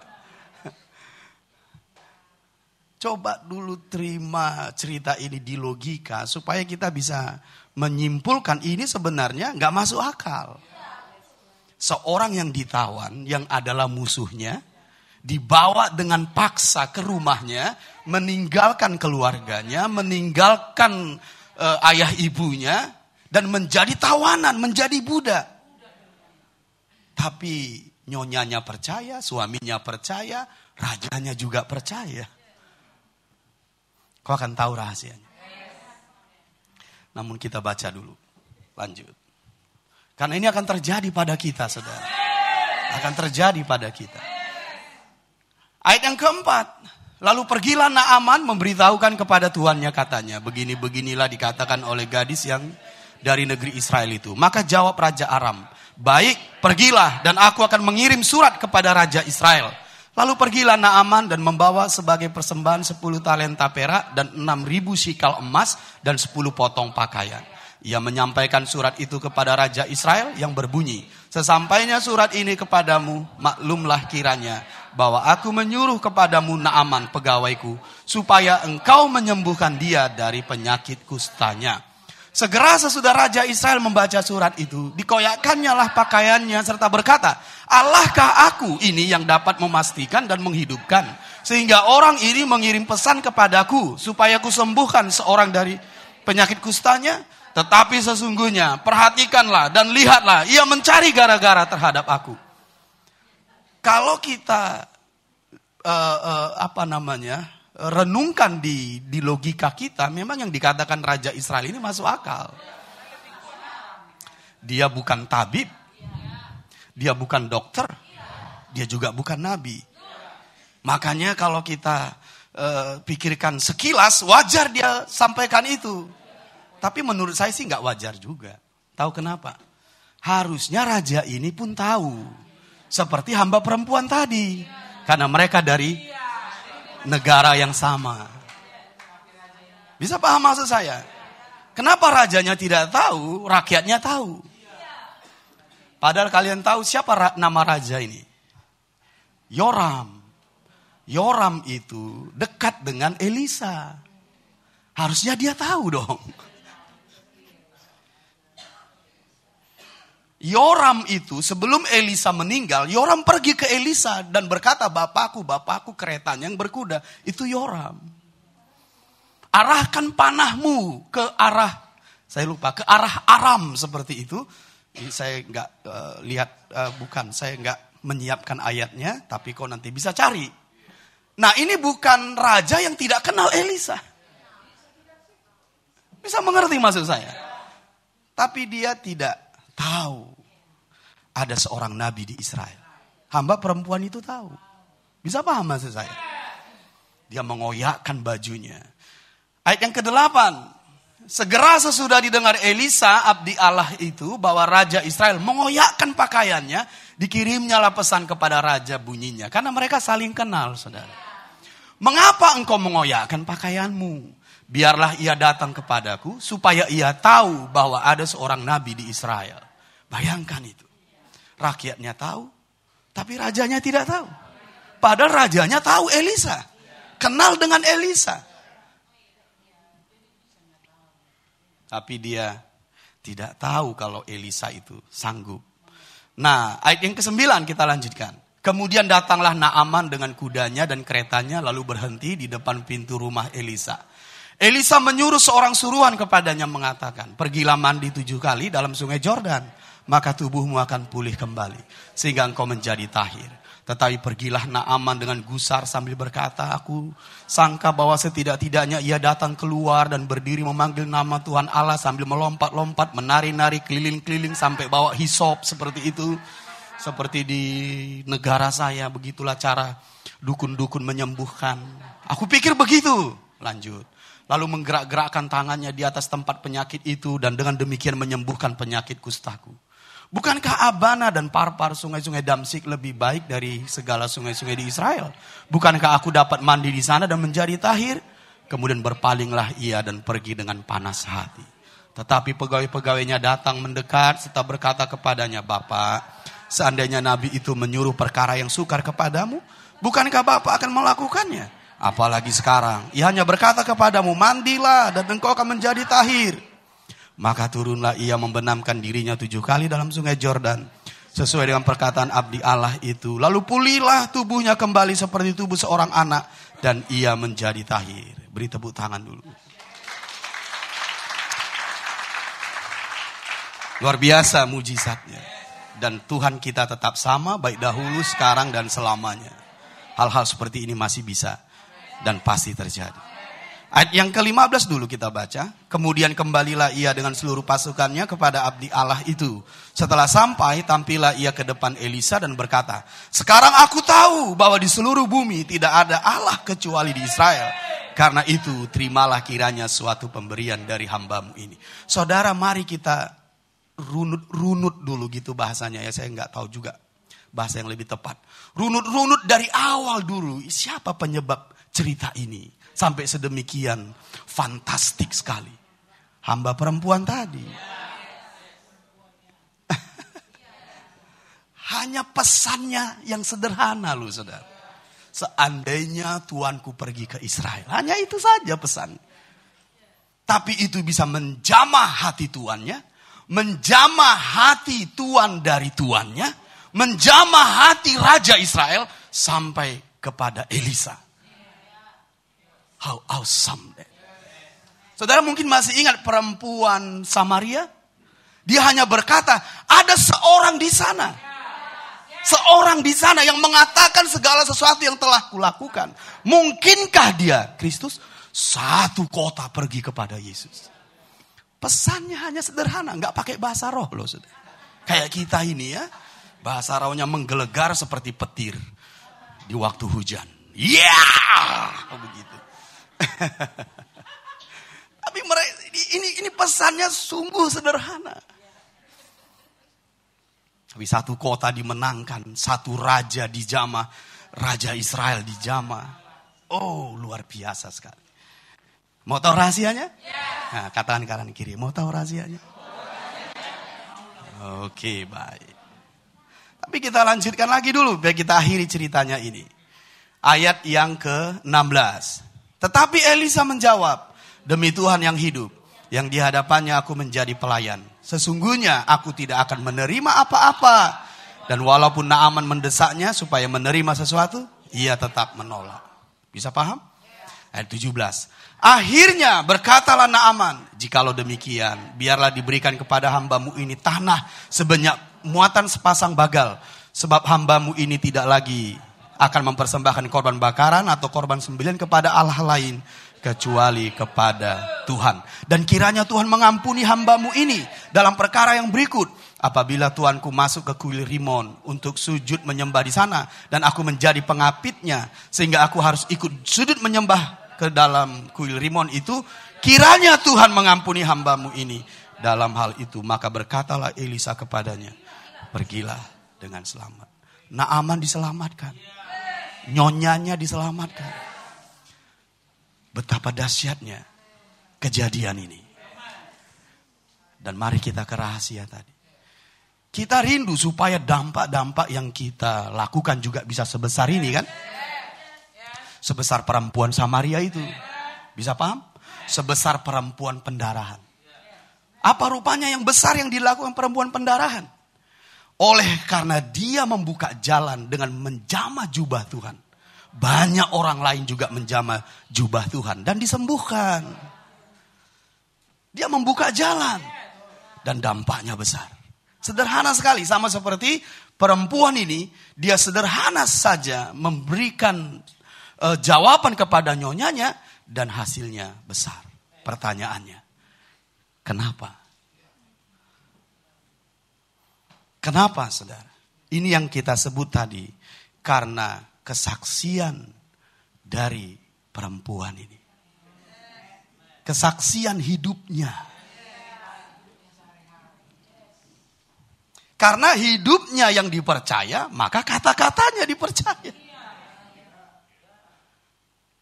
Coba dulu terima cerita ini di logika supaya kita bisa menyimpulkan ini sebenarnya nggak masuk akal. Seorang yang ditawan, yang adalah musuhnya, dibawa dengan paksa ke rumahnya, meninggalkan keluarganya, meninggalkan ayah ibunya, dan menjadi tawanan, menjadi budak. Tapi nyonyanya percaya, suaminya percaya, rajanya juga percaya. Kau akan tahu rahasianya. Namun kita baca dulu. Lanjut. Karena ini akan terjadi pada kita, saudara. Akan terjadi pada kita. Ayat yang keempat. Lalu pergilah Naaman memberitahukan kepada tuannya, katanya, beginilah dikatakan oleh gadis yang dari negeri Israel itu. Maka jawab Raja Aram, baik, pergilah dan aku akan mengirim surat kepada Raja Israel. Lalu pergilah Naaman dan membawa sebagai persembahan 10 talenta perak dan 6.000 sikal emas dan 10 potong pakaian. Ia menyampaikan surat itu kepada Raja Israel yang berbunyi, sesampainya surat ini kepadamu, maklumlah kiranya bahwa aku menyuruh kepadamu Naaman pegawaiku, supaya engkau menyembuhkan dia dari penyakit kustanya. Segera sesudah Raja Israel membaca surat itu, dikoyakkannya lah pakaiannya serta berkata, Allahkah aku ini yang dapat memastikan dan menghidupkan, sehingga orang ini mengirim pesan kepadaku, supaya aku sembuhkan seorang dari penyakit kustanya? Tetapi sesungguhnya, perhatikanlah dan lihatlah, ia mencari gara-gara terhadap aku. Kalau kita renungkan di logika kita, memang yang dikatakan Raja Israel ini masuk akal. Dia bukan tabib, dia bukan dokter, dia juga bukan nabi. Makanya kalau kita pikirkan sekilas, wajar dia sampaikan itu. Tapi menurut saya sih nggak wajar juga. Tahu kenapa? Harusnya raja ini pun tahu Seperti hamba perempuan tadi. Karena mereka dari negara yang sama. Bisa paham maksud saya? Kenapa rajanya tidak tahu, rakyatnya tahu? Padahal kalian tahu siapa nama raja ini? Yoram. Yoram itu dekat dengan Elisa. Harusnya dia tahu dong. Yoram itu sebelum Elisa meninggal, Yoram pergi ke Elisa dan berkata, bapakku keretanya yang berkuda. Itu Yoram. Arahkan panahmu ke arah, ke arah Aram seperti itu. Ini saya nggak saya nggak menyiapkan ayatnya, tapi kau nanti bisa cari. Nah, ini bukan raja yang tidak kenal Elisa. Bisa mengerti maksud saya? Tapi dia tidak tahu ada seorang nabi di Israel. Hamba perempuan itu tahu. Bisa paham maksud saya? Dia mengoyakkan bajunya. Ayat yang ke-8. Segera sesudah didengar Elisa, abdi Allah itu, bahwa raja Israel mengoyakkan pakaiannya, dikirimnyalah pesan kepada raja bunyinya. Karena mereka saling kenal, saudara. Mengapa engkau mengoyakkan pakaianmu? Biarlah ia datang kepadaku, supaya ia tahu bahwa ada seorang nabi di Israel. Bayangkan itu. Rakyatnya tahu, tapi rajanya tidak tahu. Padahal rajanya tahu Elisa. Kenal dengan Elisa. Tapi dia tidak tahu kalau Elisa itu sanggup. Nah, ayat yang ke-9 kita lanjutkan. Kemudian datanglah Naaman dengan kudanya dan keretanya lalu berhenti di depan pintu rumah Elisa. Elisa menyuruh seorang suruhan kepadanya mengatakan, pergilah mandi 7 kali dalam sungai Jordan, maka tubuhmu akan pulih kembali, sehingga engkau menjadi tahir. Tetapi pergilah Naaman dengan gusar sambil berkata, aku sangka bahwa setidak-tidaknya ia datang keluar dan berdiri memanggil nama Tuhan Allah sambil melompat-lompat, menari-nari keliling-keliling sampai bawa hisop seperti itu. Seperti di negara saya, begitulah cara dukun-dukun menyembuhkan. Aku pikir begitu. Lanjut. Lalu menggerak-gerakkan tangannya di atas tempat penyakit itu dan dengan demikian menyembuhkan penyakit kustaku. Bukankah Abana dan Parpar sungai-sungai Damsik lebih baik dari segala sungai-sungai di Israel? Bukankah aku dapat mandi di sana dan menjadi tahir? Kemudian berpalinglah ia dan pergi dengan panas hati. Tetapi pegawai-pegawainya datang mendekat serta berkata kepadanya, Bapak, seandainya Nabi itu menyuruh perkara yang sukar kepadamu, bukankah Bapak akan melakukannya? Apalagi sekarang, ia hanya berkata kepadamu, mandilah dan engkau akan menjadi tahir. Maka turunlah ia membenamkan dirinya 7 kali dalam sungai Jordan, sesuai dengan perkataan abdi Allah itu. Lalu pulihlah tubuhnya kembali seperti tubuh seorang anak, dan ia menjadi tahir. Beri tepuk tangan dulu. Luar biasa mujizatnya. Dan Tuhan kita tetap sama, baik dahulu, sekarang, dan selamanya. Hal-hal seperti ini masih bisa dan pasti terjadi. Ayat yang ke-15 dulu kita baca. Kemudian kembalilah ia dengan seluruh pasukannya kepada abdi Allah itu. Setelah sampai, tampillah ia ke depan Elisa dan berkata, sekarang aku tahu bahwa di seluruh bumi tidak ada Allah kecuali di Israel. Karena itu terimalah kiranya suatu pemberian dari hambamu ini. Saudara, mari kita runut dulu gitu bahasanya ya. Saya nggak tahu juga bahasa yang lebih tepat. Runut dari awal dulu. Siapa penyebab cerita ini sampai sedemikian fantastik sekali? Hamba perempuan tadi. Hanya pesannya yang sederhana loh, saudara. Seandainya tuanku pergi ke Israel. Hanya itu saja pesan. Tapi itu bisa menjamah hati tuannya, menjamah hati tuan dari tuannya, menjamah hati Raja Israel sampai kepada Elisa. How awesome that. Saudara mungkin masih ingat perempuan Samaria? Dia hanya berkata, ada seorang di sana. Seorang di sana yang mengatakan segala sesuatu yang telah kulakukan. Mungkinkah dia Kristus? Satu kota pergi kepada Yesus. Pesannya hanya sederhana, nggak pakai bahasa roh loh, saudara. Kayak kita ini ya, bahasa rohnya menggelegar seperti petir di waktu hujan. Begitu. Tapi ini pesannya sungguh sederhana. Tapi satu kota dimenangkan, satu raja dijamah, Raja Israel dijamah. Oh, luar biasa sekali. Mau tahu rahasianya? Nah, katakan kanan kiri, mau tahu rahasianya? Oke, baik. Tapi kita lanjutkan lagi dulu, biar kita akhiri ceritanya ini. Ayat yang ke-16. Tetapi Elisa menjawab, demi Tuhan yang hidup, yang di hadapannya aku menjadi pelayan. Sesungguhnya aku tidak akan menerima apa-apa. Dan walaupun Naaman mendesaknya supaya menerima sesuatu, ia tetap menolak. Bisa paham? Ayat 17. Akhirnya berkatalah Naaman, jikalau demikian, biarlah diberikan kepada hambamu ini tanah sebanyak muatan sepasang bagal. Sebab hambamu ini tidak lagi akan mempersembahkan korban bakaran atau korban sembelihan kepada Allah lain, kecuali kepada Tuhan. Dan kiranya Tuhan mengampuni hambamu ini dalam perkara yang berikut. Apabila Tuanku masuk ke kuil Rimon untuk sujud menyembah di sana, dan aku menjadi pengapitnya, sehingga aku harus ikut sujud menyembah ke dalam kuil Rimon itu, kiranya Tuhan mengampuni hambamu ini dalam hal itu. Maka berkatalah Elisa kepadanya, pergilah dengan selamat. Naaman diselamatkan, nyonyanya diselamatkan. Betapa dahsyatnya kejadian ini. Dan mari kita ke rahasia tadi. Kita rindu supaya dampak-dampak yang kita lakukan juga bisa sebesar ini kan? Sebesar perempuan Samaria itu. Bisa paham? Sebesar perempuan pendarahan. Apa rupanya yang besar yang dilakukan perempuan pendarahan? Oleh karena dia membuka jalan dengan menjamah jubah Tuhan. Banyak orang lain juga menjamah jubah Tuhan dan disembuhkan. Dia membuka jalan dan dampaknya besar. Sederhana sekali, sama seperti perempuan ini, dia sederhana saja memberikan jawaban kepada nyonyanya dan hasilnya besar. Pertanyaannya, kenapa? Kenapa, saudara? Ini yang kita sebut tadi, karena kesaksian dari perempuan ini. Kesaksian hidupnya. Karena hidupnya yang dipercaya, maka kata-katanya dipercaya.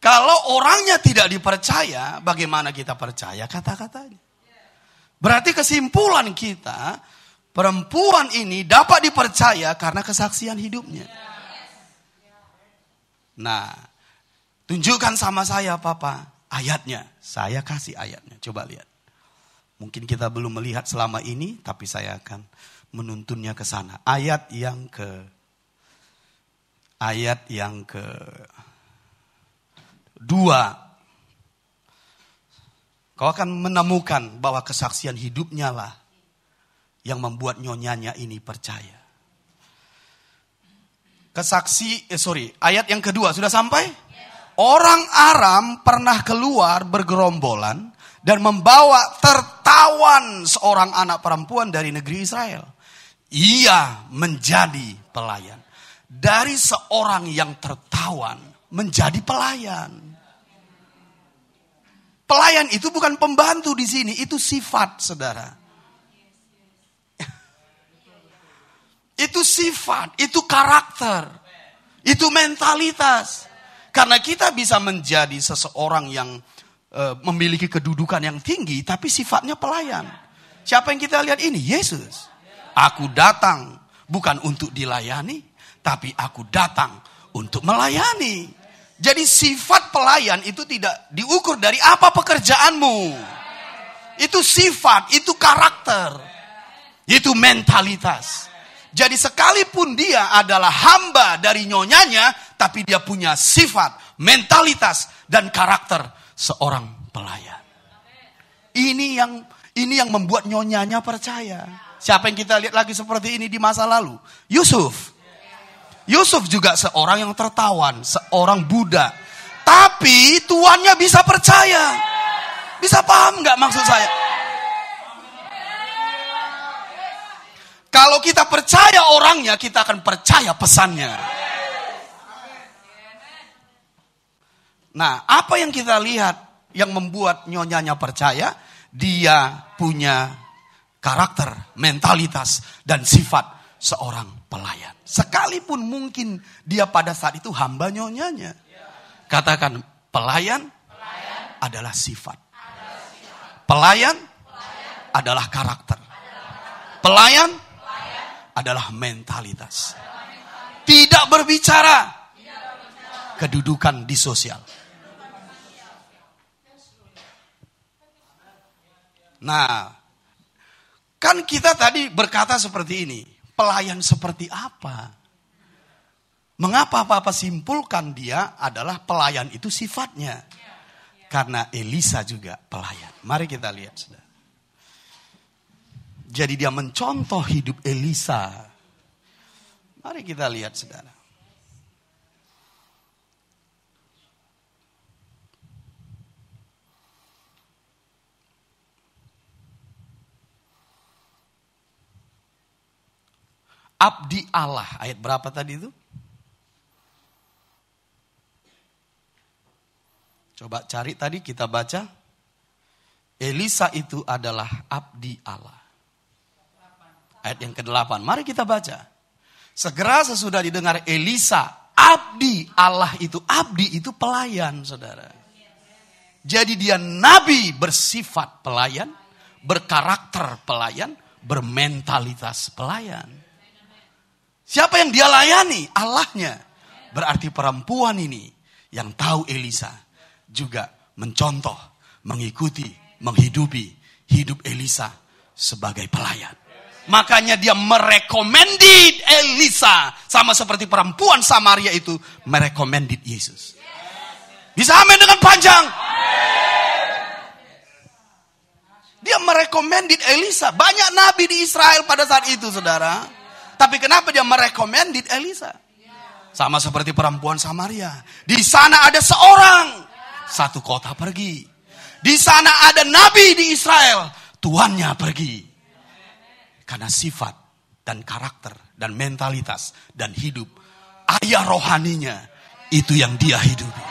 Kalau orangnya tidak dipercaya, bagaimana kita percaya kata-katanya? Berarti kesimpulan kita, perempuan ini dapat dipercaya karena kesaksian hidupnya. Nah, tunjukkan sama saya Papa ayatnya. Saya kasih ayatnya, coba lihat. Mungkin kita belum melihat selama ini, tapi saya akan menuntunnya ke sana. Ayat yang ke 2. Kau akan menemukan bahwa kesaksian hidupnya lah yang membuat nyonyanya ini percaya. Ayat yang kedua sudah sampai? Orang Aram pernah keluar bergerombolan dan membawa tertawan seorang anak perempuan dari negeri Israel. Ia menjadi pelayan. Dari seorang yang tertawan menjadi pelayan. Pelayan itu bukan pembantu di sini, itu sifat, saudara. Itu sifat, itu karakter, itu mentalitas. Karena kita bisa menjadi seseorang yang memiliki kedudukan yang tinggi, tapi sifatnya pelayan. Siapa yang kita lihat ini? Yesus. Aku datang bukan untuk dilayani, tapi aku datang untuk melayani. Jadi sifat pelayan itu tidak diukur dari apa pekerjaanmu. Itu sifat, itu karakter, itu mentalitas. Jadi sekalipun dia adalah hamba dari nyonyanya, tapi dia punya sifat, mentalitas, dan karakter seorang pelayan. Ini yang membuat nyonyanya percaya. Siapa yang kita lihat lagi seperti ini di masa lalu? Yusuf. Yusuf juga seorang yang tertawan, seorang budak. Tapi tuannya bisa percaya. Bisa paham nggak maksud saya? Kalau kita percaya orangnya, kita akan percaya pesannya. Nah, apa yang kita lihat yang membuat nyonyanya percaya? Dia punya karakter, mentalitas, dan sifat seorang pelayan. Sekalipun mungkin dia pada saat itu hamba nyonyanya. Katakan, pelayan adalah sifat. Pelayan adalah karakter. Pelayan adalah mentalitas. Tidak berbicara kedudukan di sosial. Nah, kan kita tadi berkata seperti ini. Pelayan seperti apa? Mengapa Papa simpulkan dia adalah pelayan itu sifatnya? Karena Elisa juga pelayan. Mari kita lihat, saudara. Jadi dia mencontoh hidup Elisa. Mari kita lihat, saudara. Abdi Allah, ayat berapa tadi itu? Coba cari tadi, kita baca. Elisa itu adalah abdi Allah. Ayat yang ke-8, mari kita baca. Segera sesudah didengar Elisa, abdi Allah itu, abdi itu pelayan, saudara. Jadi dia nabi bersifat pelayan, berkarakter pelayan, bermentalitas pelayan. Siapa yang dia layani? Allahnya. Berarti perempuan ini yang tahu Elisa juga mencontoh, mengikuti, menghidupi hidup Elisa sebagai pelayan. Makanya dia merekomended Elisa. Sama seperti perempuan Samaria itu merekomended Yesus. Bisa amin dengan panjang? Dia merekomended Elisa. Banyak nabi di Israel pada saat itu, saudara. Tapi kenapa dia merekomended Elisa? Sama seperti perempuan Samaria. Di sana ada seorang, satu kota pergi. Di sana ada nabi di Israel, tuannya pergi. Karena sifat dan karakter dan mentalitas dan hidup ayah rohaninya itu yang dia hidupi.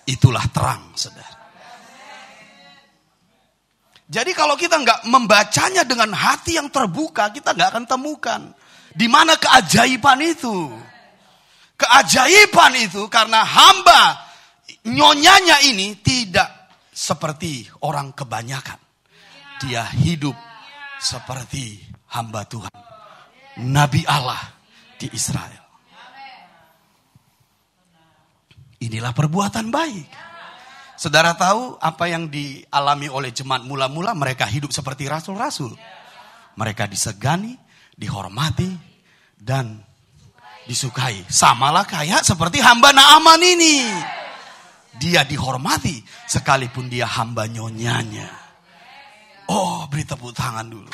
Itulah terang, saudara. Jadi kalau kita nggak membacanya dengan hati yang terbuka, kita nggak akan temukan di mana keajaiban itu. Keajaiban itu karena hamba nyonyanya ini tidak seperti orang kebanyakan. Dia hidup seperti hamba Tuhan, Nabi Allah di Israel. Inilah perbuatan baik. Saudara tahu apa yang dialami oleh jemaat mula-mula? Mereka hidup seperti rasul-rasul. Mereka disegani, dihormati, dan disukai. Samalah kayak seperti hamba Naaman ini. Dia dihormati sekalipun dia hamba nyonyanya. Oh, beri tepuk tangan dulu.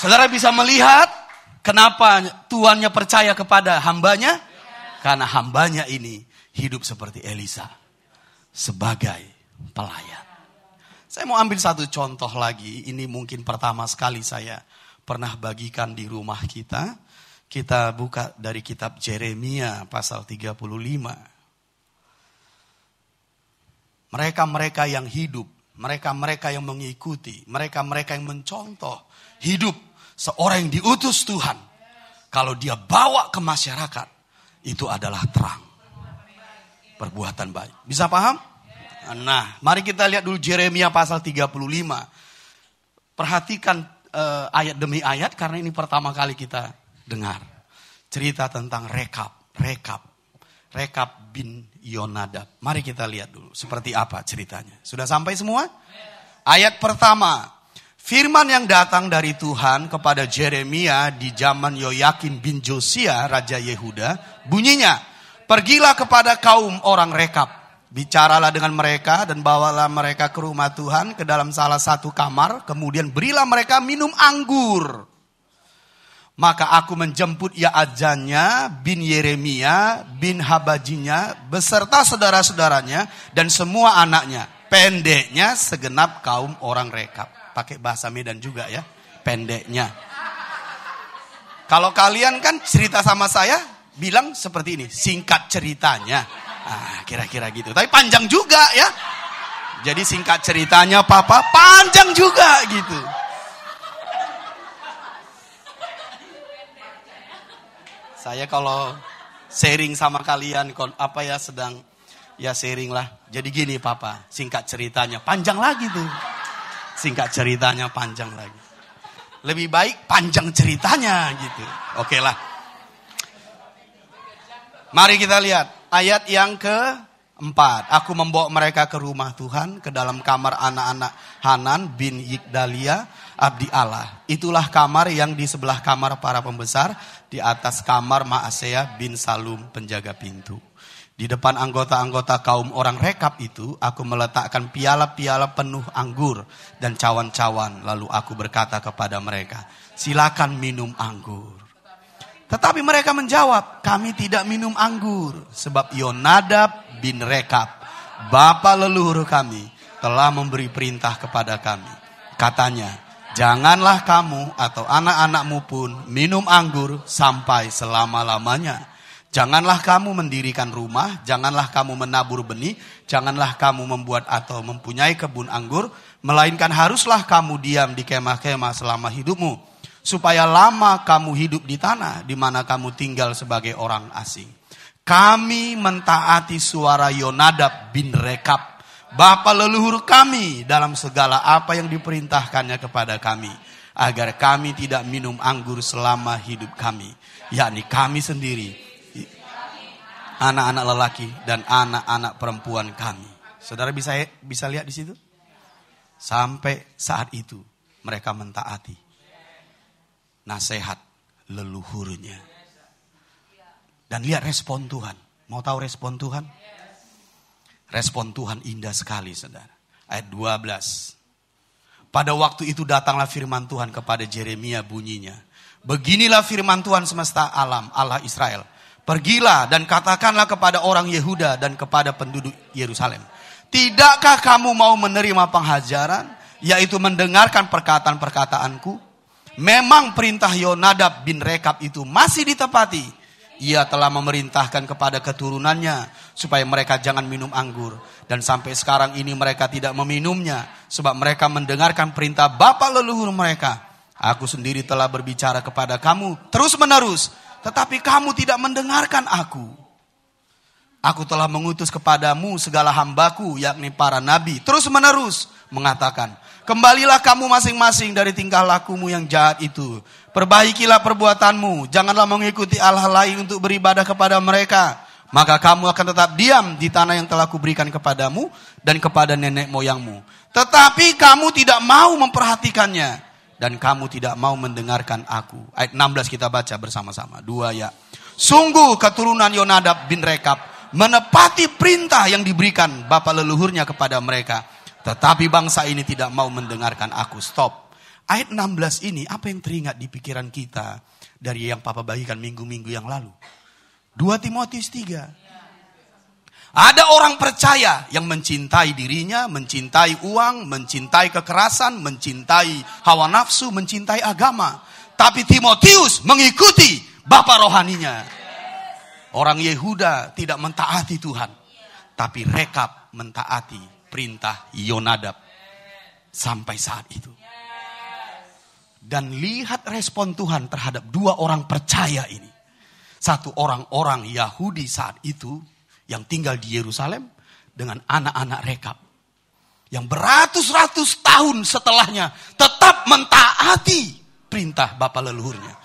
Saudara bisa melihat kenapa tuannya percaya kepada hambanya? Karena hambanya ini hidup seperti Elisa. Sebagai pelayan. Saya mau ambil satu contoh lagi. Ini mungkin pertama sekali saya pernah bagikan di rumah kita. Kita buka dari kitab Yeremia pasal 35. Mereka-mereka yang hidup. Mereka-mereka yang mengikuti. Mereka-mereka yang mencontoh. Hidup seorang yang diutus Tuhan. Kalau dia bawa ke masyarakat. Itu adalah terang. Perbuatan baik. Bisa paham? Nah, mari kita lihat dulu Yeremia pasal 35. Perhatikan ayat demi ayat karena ini pertama kali kita dengar. Cerita tentang Rekab bin Yonadab. Mari kita lihat dulu seperti apa ceritanya. Sudah sampai semua? Ayat pertama. Firman yang datang dari Tuhan kepada Yeremia di zaman Yoyakim bin Josia, Raja Yehuda, bunyinya, pergilah kepada kaum orang Rekab, bicaralah dengan mereka dan bawalah mereka ke rumah Tuhan ke dalam salah satu kamar, kemudian berilah mereka minum anggur. Maka aku menjemput Yaazania bin Yeremia bin Habajinya beserta saudara-saudaranya dan semua anaknya, pendeknya segenap kaum orang Rekab. Pakai bahasa Medan juga ya, pendeknya. Kalau kalian kan cerita sama saya, bilang seperti ini, singkat ceritanya. Kira-kira gitu. Tapi panjang juga ya. Jadi singkat ceritanya papa panjang juga gitu. Saya kalau sharing sama kalian sedang sharing lah. Jadi gini papa, singkat ceritanya panjang lagi tuh. Singkat ceritanya panjang lagi. Lebih baik panjang ceritanya gitu. Oke lah. Mari kita lihat ayat yang ke-4. Aku membawa mereka ke rumah Tuhan, ke dalam kamar anak-anak Hanan bin Yigdalia, abdi Allah. Itulah kamar yang di sebelah kamar para pembesar, di atas kamar Maaseya bin Salum penjaga pintu. Di depan anggota-anggota kaum orang rekap itu, aku meletakkan piala-piala penuh anggur dan cawan-cawan. Lalu aku berkata kepada mereka, silakan minum anggur. Tetapi mereka menjawab, kami tidak minum anggur. Sebab Yonadab bin Rekab, bapa leluhur kami, telah memberi perintah kepada kami. Katanya, janganlah kamu atau anak-anakmu pun minum anggur sampai selama-lamanya. Janganlah kamu mendirikan rumah, janganlah kamu menabur benih, janganlah kamu membuat atau mempunyai kebun anggur, melainkan haruslah kamu diam di kemah-kemah selama hidupmu, supaya lama kamu hidup di tanah di mana kamu tinggal sebagai orang asing. Kami mentaati suara Yonadab bin Rekab, bapa leluhur kami, dalam segala apa yang diperintahkannya kepada kami, agar kami tidak minum anggur selama hidup kami, yakni kami sendiri, anak-anak lelaki dan anak-anak perempuan kami. Saudara bisa lihat di situ? Sampai saat itu mereka mentaati nasihat leluhurnya. Dan lihat respon Tuhan. Mau tahu respon Tuhan? Respon Tuhan indah sekali, saudara. Ayat 12. Pada waktu itu datanglah firman Tuhan kepada Yeremia bunyinya, beginilah firman Tuhan semesta alam, Allah Israel. Pergilah dan katakanlah kepada orang Yehuda dan kepada penduduk Yerusalem. Tidakkah kamu mau menerima penghajaran, yaitu mendengarkan perkataan-perkataanku? Memang perintah Yonadab bin Rekab itu masih ditepati. Ia telah memerintahkan kepada keturunannya supaya mereka jangan minum anggur. Dan sampai sekarang ini mereka tidak meminumnya, sebab mereka mendengarkan perintah bapa leluhur mereka. Aku sendiri telah berbicara kepada kamu terus menerus, tetapi kamu tidak mendengarkan aku. Aku telah mengutus kepadamu segala hambaku, yakni para nabi, terus menerus mengatakan, kembalilah kamu masing-masing dari tingkah lakumu yang jahat itu. Perbaikilah perbuatanmu, janganlah mengikuti Allah lain untuk beribadah kepada mereka. Maka kamu akan tetap diam di tanah yang telah kuberikan kepadamu dan kepada nenek moyangmu. Tetapi kamu tidak mau memperhatikannya, dan kamu tidak mau mendengarkan aku. Ayat 16 kita baca bersama-sama. 2 ya. Sungguh keturunan Yonadab bin Rekab menepati perintah yang diberikan bapa leluhurnya kepada mereka. Tetapi bangsa ini tidak mau mendengarkan aku. Stop. Ayat 16 ini apa yang teringat di pikiran kita dari yang Papa bagikan minggu-minggu yang lalu? 2 Timotius 3. Ada orang percaya yang mencintai dirinya, mencintai uang, mencintai kekerasan, mencintai hawa nafsu, mencintai agama. Tapi Timotius mengikuti bapa rohaninya. Orang Yehuda tidak mentaati Tuhan, tapi Rekab mentaati perintah Yonadab sampai saat itu. Dan lihat respon Tuhan terhadap 2 orang percaya ini. Satu orang-orang Yahudi saat itu yang tinggal di Yerusalem dengan anak-anak Rekab yang beratus-ratus tahun setelahnya tetap mentaati perintah bapa leluhurnya.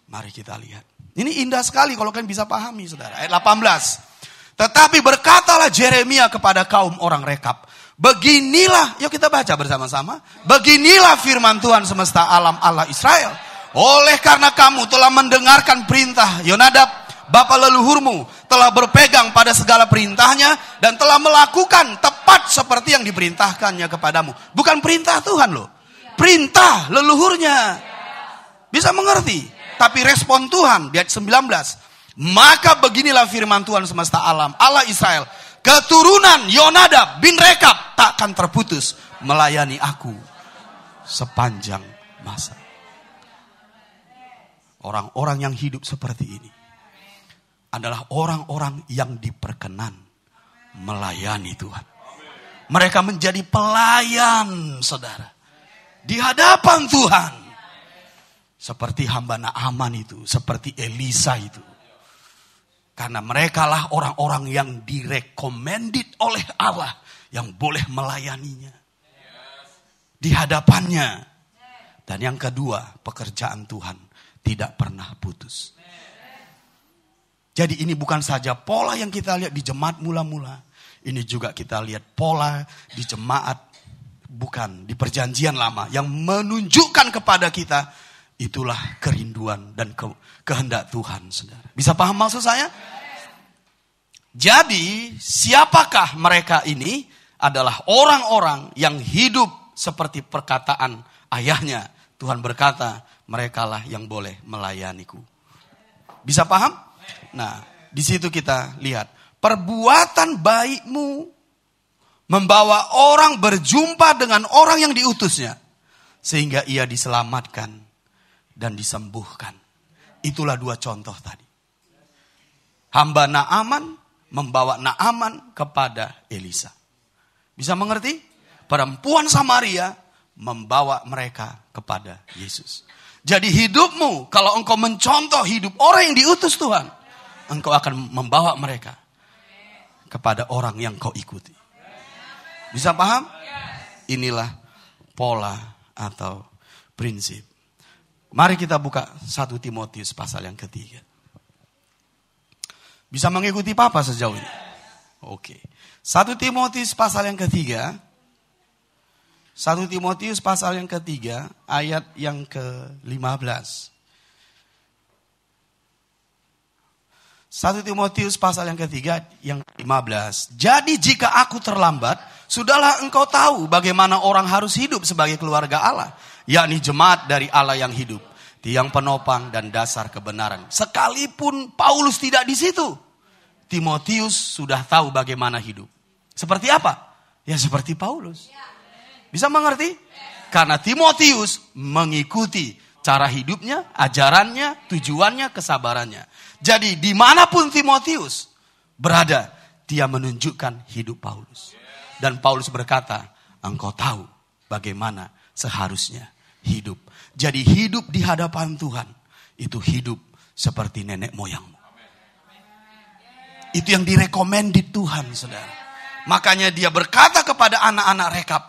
Mari kita lihat. Ini indah sekali kalau kalian bisa pahami, saudara. Ayat 18. Tetapi berkatalah Yeremia kepada kaum orang Rekab, beginilah, yuk kita baca bersama-sama. Beginilah firman Tuhan semesta alam Allah Israel. Oleh karena kamu telah mendengarkan perintah Yonadab, bapa leluhurmu, telah berpegang pada segala perintahnya, dan telah melakukan tepat seperti yang diperintahkannya kepadamu. Bukan perintah Tuhan loh, perintah leluhurnya. Bisa mengerti? Tapi respon Tuhan di ayat 19. Maka beginilah firman Tuhan semesta alam, Allah Israel. Keturunan Yonadab bin Rekab takkan terputus melayani aku sepanjang masa. Orang-orang yang hidup seperti ini adalah orang-orang yang diperkenan melayani Tuhan. Mereka menjadi pelayan, saudara. Di hadapan Tuhan. Seperti hamba Naaman itu, seperti Elisa itu. Karena mereka lah orang-orang yang direkomended oleh Allah yang boleh melayaninya. Di hadapannya. Dan yang kedua, pekerjaan Tuhan tidak pernah putus. Jadi ini bukan saja pola yang kita lihat di jemaat mula-mula. Ini juga kita lihat pola di jemaat, bukan di perjanjian lama. Yang menunjukkan kepada kita, itulah kerinduan dan kehendak Tuhan, saudara. Bisa paham maksud saya? Jadi, siapakah mereka ini? Adalah orang-orang yang hidup seperti perkataan ayahnya. Tuhan berkata, merekalah yang boleh melayaniku. Bisa paham? Nah, di situ kita lihat. Perbuatan baikmu membawa orang berjumpa dengan orang yang diutusnya. Sehingga ia diselamatkan dan disembuhkan. Itulah dua contoh tadi. Hamba Naaman membawa Naaman kepada Elisa. Bisa mengerti? Perempuan Samaria membawa mereka kepada Yesus. Jadi hidupmu, kalau engkau mencontoh hidup orang yang diutus Tuhan, engkau akan membawa mereka kepada orang yang kau ikuti. Bisa paham? Inilah pola atau prinsip. Mari kita buka 1 Timotius pasal yang ketiga. Bisa mengikuti Papa sejauh ini? Oke. 1 Timotius pasal yang ketiga. 1 Timotius pasal yang ketiga ayat yang ke-15. 1 Timotius pasal yang ketiga yang 15. Jadi jika aku terlambat, sudahlah engkau tahu bagaimana orang harus hidup sebagai keluarga Allah, yakni jemaat dari Allah yang hidup, tiang penopang dan dasar kebenaran. Sekalipun Paulus tidak di situ, Timotius sudah tahu bagaimana hidup. Seperti apa? Ya seperti Paulus. Bisa mengerti? Karena Timotius mengikuti cara hidupnya, ajarannya, tujuannya, kesabarannya. Jadi dimanapun Timotius berada, dia menunjukkan hidup Paulus. Dan Paulus berkata, engkau tahu bagaimana seharusnya hidup. Jadi hidup di hadapan Tuhan, itu hidup seperti nenek moyangmu. Itu yang direkomended Tuhan, saudara. Makanya dia berkata kepada anak-anak Rekab,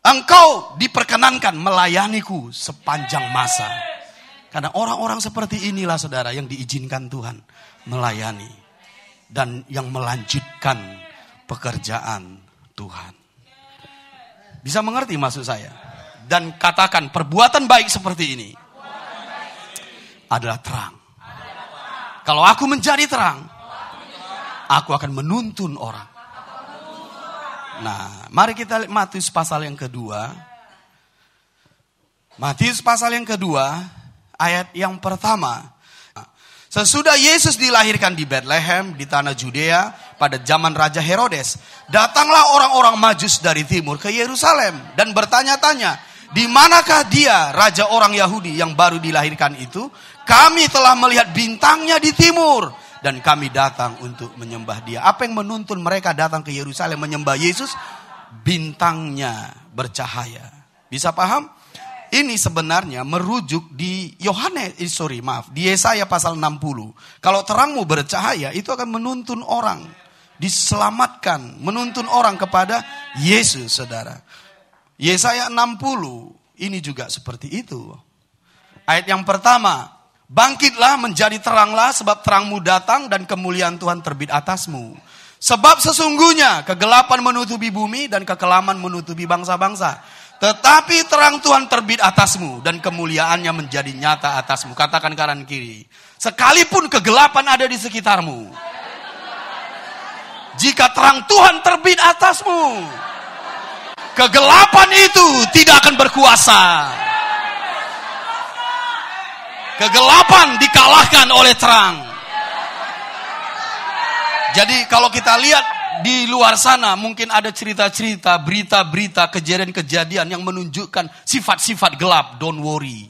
engkau diperkenankan melayaniku sepanjang masa. Karena orang-orang seperti inilah saudara yang diizinkan Tuhan melayani. Dan yang melanjutkan pekerjaan Tuhan. Bisa mengerti maksud saya? Dan katakan perbuatan baik seperti ini adalah terang. Kalau aku menjadi terang, aku akan menuntun orang. Nah, mari kita lihat Matius pasal yang kedua. Matius pasal yang kedua, ayat yang pertama. Sesudah Yesus dilahirkan di Bethlehem, di tanah Judea, pada zaman Raja Herodes, datanglah orang-orang Majus dari timur ke Yerusalem dan bertanya-tanya, di manakah dia, Raja orang Yahudi yang baru dilahirkan itu? Kami telah melihat bintangnya di timur dan kami datang untuk menyembah dia. Apa yang menuntun mereka datang ke Yerusalem menyembah Yesus? Bintangnya bercahaya. Bisa paham? Ini sebenarnya merujuk di di Yesaya pasal 60. Kalau terangmu bercahaya, itu akan menuntun orang diselamatkan, menuntun orang kepada Yesus, saudara. Yesaya 60 ini juga seperti itu. Ayat yang pertama, bangkitlah menjadi teranglah sebab terangmu datang dan kemuliaan Tuhan terbit atasmu. Sebab sesungguhnya kegelapan menutupi bumi dan kekelaman menutupi bangsa-bangsa. Tetapi terang Tuhan terbit atasmu dan kemuliaannya menjadi nyata atasmu. Katakan kanan kiri. Sekalipun kegelapan ada di sekitarmu, jika terang Tuhan terbit atasmu, kegelapan itu tidak akan berkuasa. Kegelapan dikalahkan oleh terang. Jadi kalau kita lihat di luar sana mungkin ada cerita-cerita, berita-berita, kejadian-kejadian yang menunjukkan sifat-sifat gelap. Don't worry.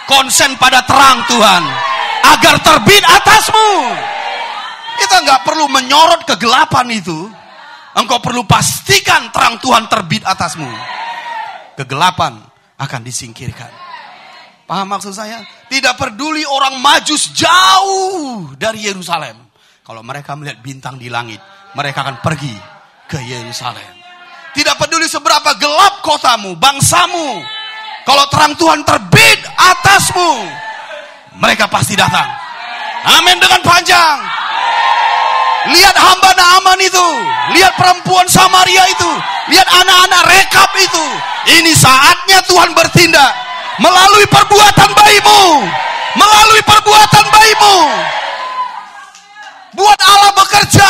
Konsen pada terang Tuhan agar terbit atasmu. Kita nggak perlu menyorot kegelapan itu. Engkau perlu pastikan terang Tuhan terbit atasmu. Kegelapan akan disingkirkan. Paham maksud saya? Tidak peduli orang Majus jauh dari Yerusalem. Kalau mereka melihat bintang di langit, mereka akan pergi ke Yerusalem. Tidak peduli seberapa gelap kotamu, bangsamu. Kalau terang Tuhan terbit atasmu, mereka pasti datang. Amin dengan panjang. Lihat hamba Naaman itu. Lihat perempuan Samaria itu. Lihat anak-anak Rekab itu. Ini saatnya Tuhan bertindak. Melalui perbuatan bayimu. Melalui perbuatan bayimu. Buat Allah bekerja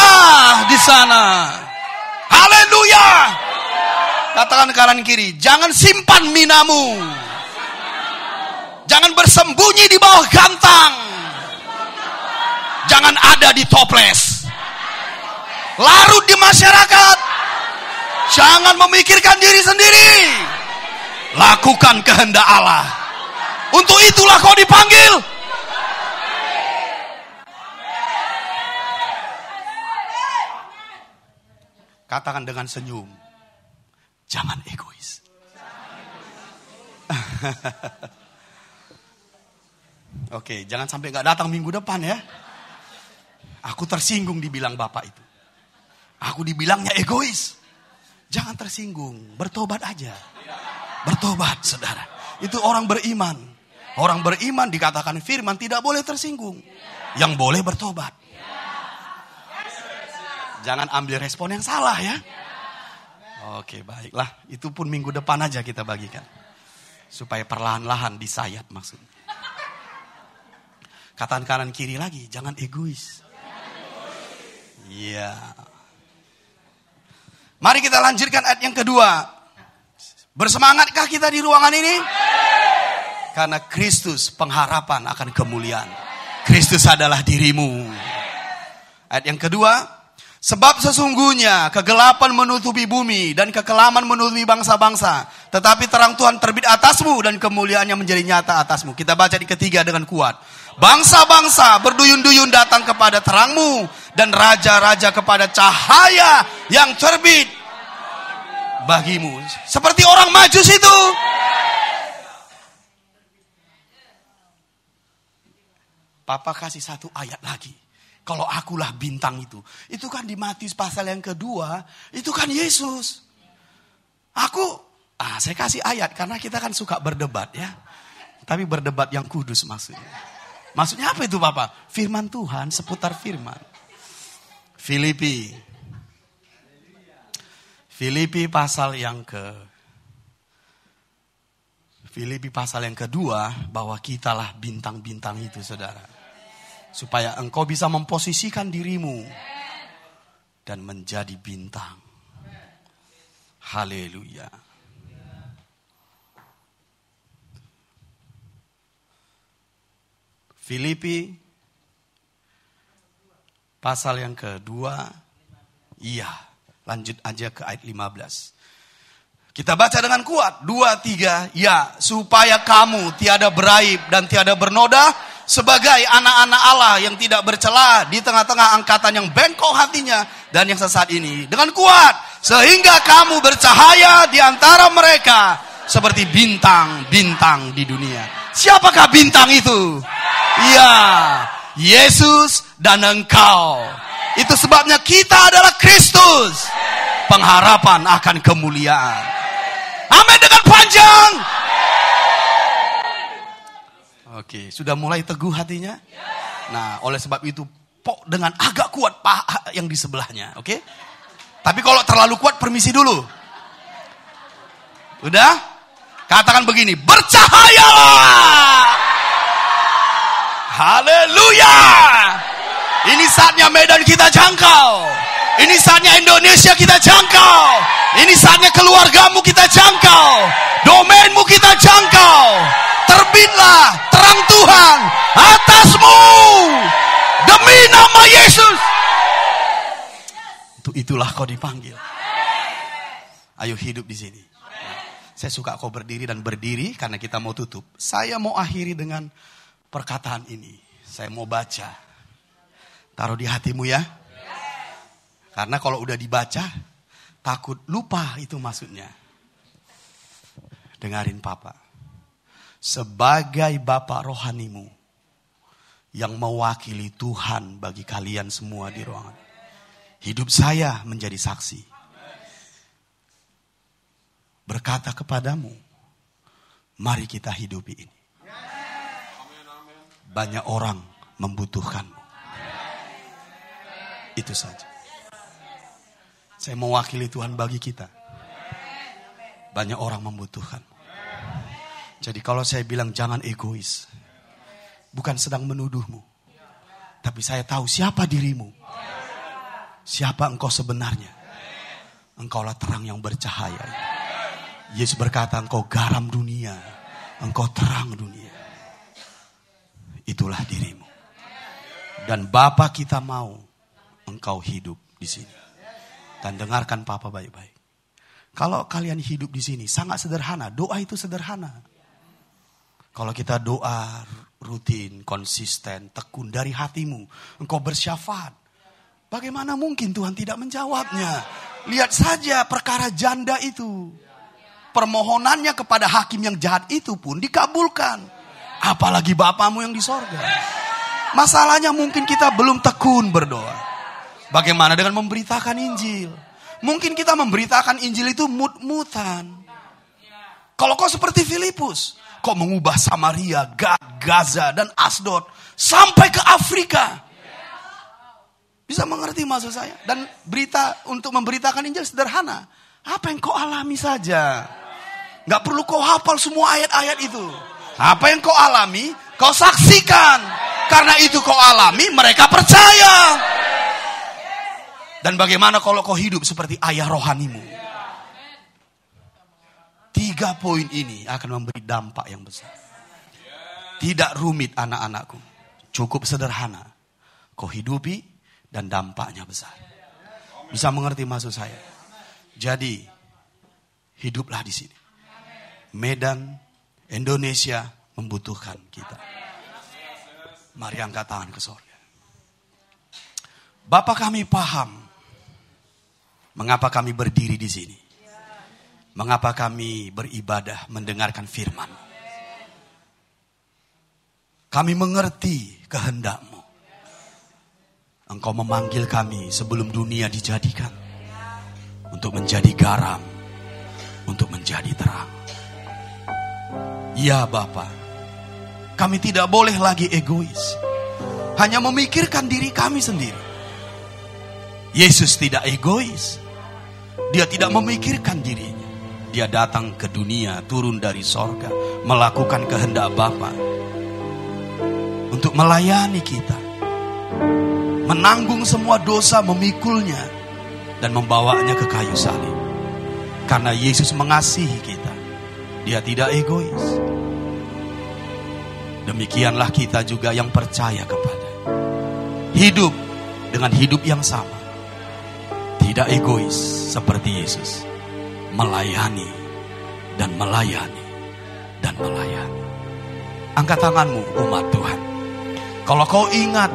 di sana. Haleluya. Katakan kanan kiri. Jangan simpan minamu. Jangan bersembunyi di bawah gantang. Jangan ada di toples. Larut di masyarakat. Jangan memikirkan diri sendiri. Lakukan kehendak Allah. Untuk itulah kau dipanggil. Katakan dengan senyum. Jangan egois. Oke, jangan sampai gak datang minggu depan ya. Aku tersinggung dibilang Bapak itu. Aku dibilangnya egois. Jangan tersinggung, bertobat aja. Bertobat, saudara. Itu orang beriman. Orang beriman dikatakan firman tidak boleh tersinggung. Yang boleh bertobat. Jangan ambil respon yang salah ya. Oke, baiklah. Itu pun minggu depan aja kita bagikan. Supaya perlahan-lahan disayat maksudnya. Katakan kanan kiri lagi, jangan egois. Iya. Mari kita lanjutkan ayat yang kedua. Bersemangatkah kita di ruangan ini? Karena Kristus pengharapan akan kemuliaan. Kristus adalah dirimu. Ayat yang kedua. Sebab sesungguhnya kegelapan menutupi bumi dan kekelaman menutupi bangsa-bangsa. Tetapi terang Tuhan terbit atasmu dan kemuliaannya menjadi nyata atasmu. Kita baca di ketiga dengan kuat. Bangsa-bangsa berduyun-duyun datang kepada terangmu. Dan raja-raja kepada cahaya yang terbit bagimu. Seperti orang Majus itu. Papa kasih satu ayat lagi. Kalau akulah bintang itu. Itu kan di Matius pasal yang kedua. Itu kan Yesus. Saya kasih ayat. Karena kita kan suka berdebat ya. Tapi berdebat yang kudus maksudnya. Maksudnya apa itu Papa? Firman Tuhan seputar firman. Filipi pasal yang kedua, bahwa kitalah bintang-bintang itu saudara. Supaya engkau bisa memposisikan dirimu dan menjadi bintang. Haleluya. Filipi pasal yang kedua. Iya, lanjut aja ke ayat 15. Kita baca dengan kuat. 2, 3. Ya, supaya kamu tiada beraib dan tiada bernoda sebagai anak-anak Allah yang tidak bercela di tengah-tengah angkatan yang bengkok hatinya dan yang sesat ini. Dengan kuat, sehingga kamu bercahaya di antara mereka seperti bintang-bintang di dunia. Siapakah bintang itu? Iya, Yesus dan engkau. Itu sebabnya kita adalah Kristus. Pengharapan akan kemuliaan. Amin dengan panjang. Oke, sudah mulai teguh hatinya? Nah, oleh sebab itu pok dengan agak kuat paha yang di sebelahnya, oke? Tapi kalau terlalu kuat permisi dulu. Udah? Katakan begini, bercahayalah. Haleluya. Ini saatnya Medan kita jangkau. Ini saatnya Indonesia kita jangkau. Ini saatnya keluargamu kita jangkau. Domainmu kita jangkau. Terbitlah terang Tuhan atasmu. Demi nama Yesus. Itulah kau dipanggil. Ayo hidup di sini. Saya suka kau berdiri dan berdiri karena kita mau tutup. Saya mau akhiri dengan perkataan ini. Saya mau baca. Taruh di hatimu ya. Karena kalau udah dibaca, takut lupa itu maksudnya. Dengarin Papa. Sebagai Bapak rohanimu yang mewakili Tuhan bagi kalian semua di ruangan, hidup saya menjadi saksi. Berkata kepadamu, mari kita hidupi ini. Banyak orang membutuhkanmu. Itu saja. Saya mewakili Tuhan bagi kita. Banyak orang membutuhkan. Jadi kalau saya bilang jangan egois, bukan sedang menuduhmu. Tapi saya tahu siapa dirimu. Siapa engkau sebenarnya. Engkaulah terang yang bercahaya. Yesus berkata, engkau garam dunia. Engkau terang dunia. Itulah dirimu. Dan Bapa kita mau engkau hidup di sini. Dan dengarkan Papa baik-baik. Kalau kalian hidup di sini sangat sederhana. Doa itu sederhana. Kalau kita doa rutin, konsisten, tekun dari hatimu, engkau bersyafaat. Bagaimana mungkin Tuhan tidak menjawabnya? Lihat saja perkara janda itu. Permohonannya kepada hakim yang jahat itu pun dikabulkan. Apalagi Bapamu yang di sorga. Masalahnya mungkin kita belum tekun berdoa. Bagaimana dengan memberitakan Injil? Mungkin kita memberitakan Injil itu mut-mutan. Kalau kau seperti Filipus, kau mengubah Samaria, Gad, Gaza, dan Asdod sampai ke Afrika. Bisa mengerti maksud saya? Dan berita untuk memberitakan Injil sederhana. Apa yang kau alami saja. Gak perlu kau hafal semua ayat-ayat itu. Apa yang kau alami, kau saksikan. Karena itu kau alami, mereka percaya. Dan bagaimana kalau kau hidup seperti ayah rohanimu? 3 poin ini akan memberi dampak yang besar. Tidak rumit anak-anakku. Cukup sederhana. Kau hidupi dan dampaknya besar. Bisa mengerti maksud saya? Jadi, hiduplah di sini. Medan, Indonesia membutuhkan kita. Mari angkat tangan ke surga. Bapa kami paham mengapa kami berdiri di sini. Mengapa kami beribadah mendengarkan firman. Kami mengerti kehendak-Mu. Engkau memanggil kami sebelum dunia dijadikan. Untuk menjadi garam. Untuk menjadi terang. Ya Bapa, kami tidak boleh lagi egois. Hanya memikirkan diri kami sendiri. Yesus tidak egois. Dia tidak memikirkan dirinya. Dia datang ke dunia, turun dari sorga, melakukan kehendak Bapa untuk melayani kita, menanggung semua dosa, memikulnya dan membawanya ke kayu salib. Karena Yesus mengasihi kita, Dia tidak egois. Demikianlah kita juga yang percaya kepada, hidup dengan hidup yang sama, tidak egois seperti Yesus. Melayani dan melayani dan melayani. Angkat tanganmu umat Tuhan. Kalau kau ingat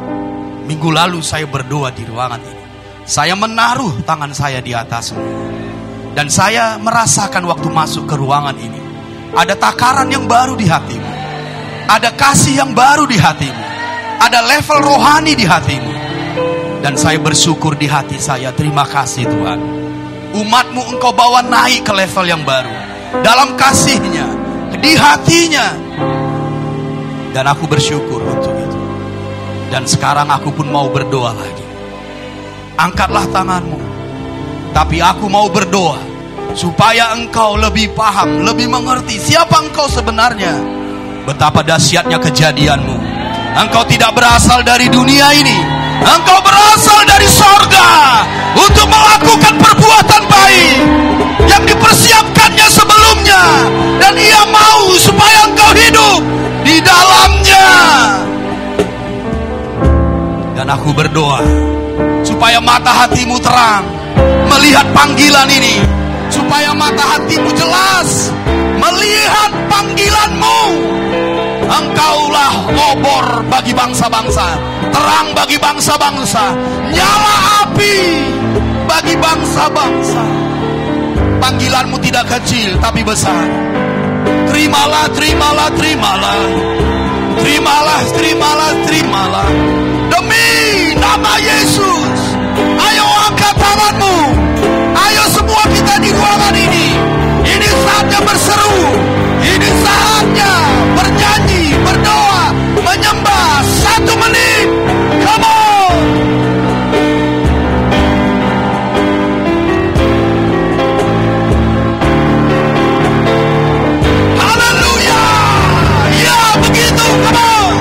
minggu lalu saya berdoa di ruangan ini, saya menaruh tangan saya di atasmu. Dan saya merasakan waktu masuk ke ruangan ini, ada takaran yang baru di hatimu. Ada kasih yang baru di hatimu. Ada level rohani di hatimu. Dan saya bersyukur di hati saya, terima kasih Tuhan. Umat-Mu Engkau bawa naik ke level yang baru. Dalam kasih-Nya, di hatinya. Dan aku bersyukur untuk itu. Dan sekarang aku pun mau berdoa lagi. Angkatlah tanganmu. Tapi aku mau berdoa supaya engkau lebih paham, lebih mengerti siapa engkau sebenarnya. Betapa dahsyatnya kejadianmu. Engkau tidak berasal dari dunia ini. Engkau berasal dari sorga untuk melakukan perbuatan baik yang dipersiapkannya sebelumnya. Dan Ia mau supaya engkau hidup di dalamnya. Dan aku berdoa supaya mata hatimu terang melihat panggilan ini. Supaya mata hatimu jelas melihat panggilanmu. Engkaulah obor bagi bangsa-bangsa, terang bagi bangsa-bangsa, nyala api bagi bangsa-bangsa. panggilanmu tidak kecil tapi besar. Terimalah, terimalah, terimalah. Terimalah, terimalah, terimalah. Demi nama Yesus. Ayo angkat tanganmu. Ayo semua kita di ruangan ini. Ini saatnya berseru. Ini saatnya bernyanyi, berdoa, menyembah. 1 menit. Come on. Haleluya. Ya begitu. Come on.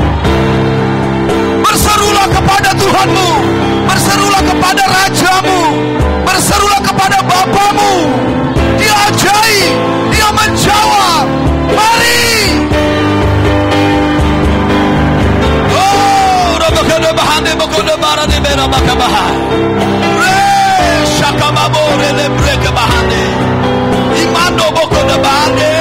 Berserulah kepada Tuhanmu. Berserulah kepada Rajamu. Berserulah kepada Bapamu. Dia ajaib. Dia menjawab. Mari. Oh, rabakada bahane bakoda barane bera makabaha. Re shakamabore le breke bahane. Imando bakoda bahane.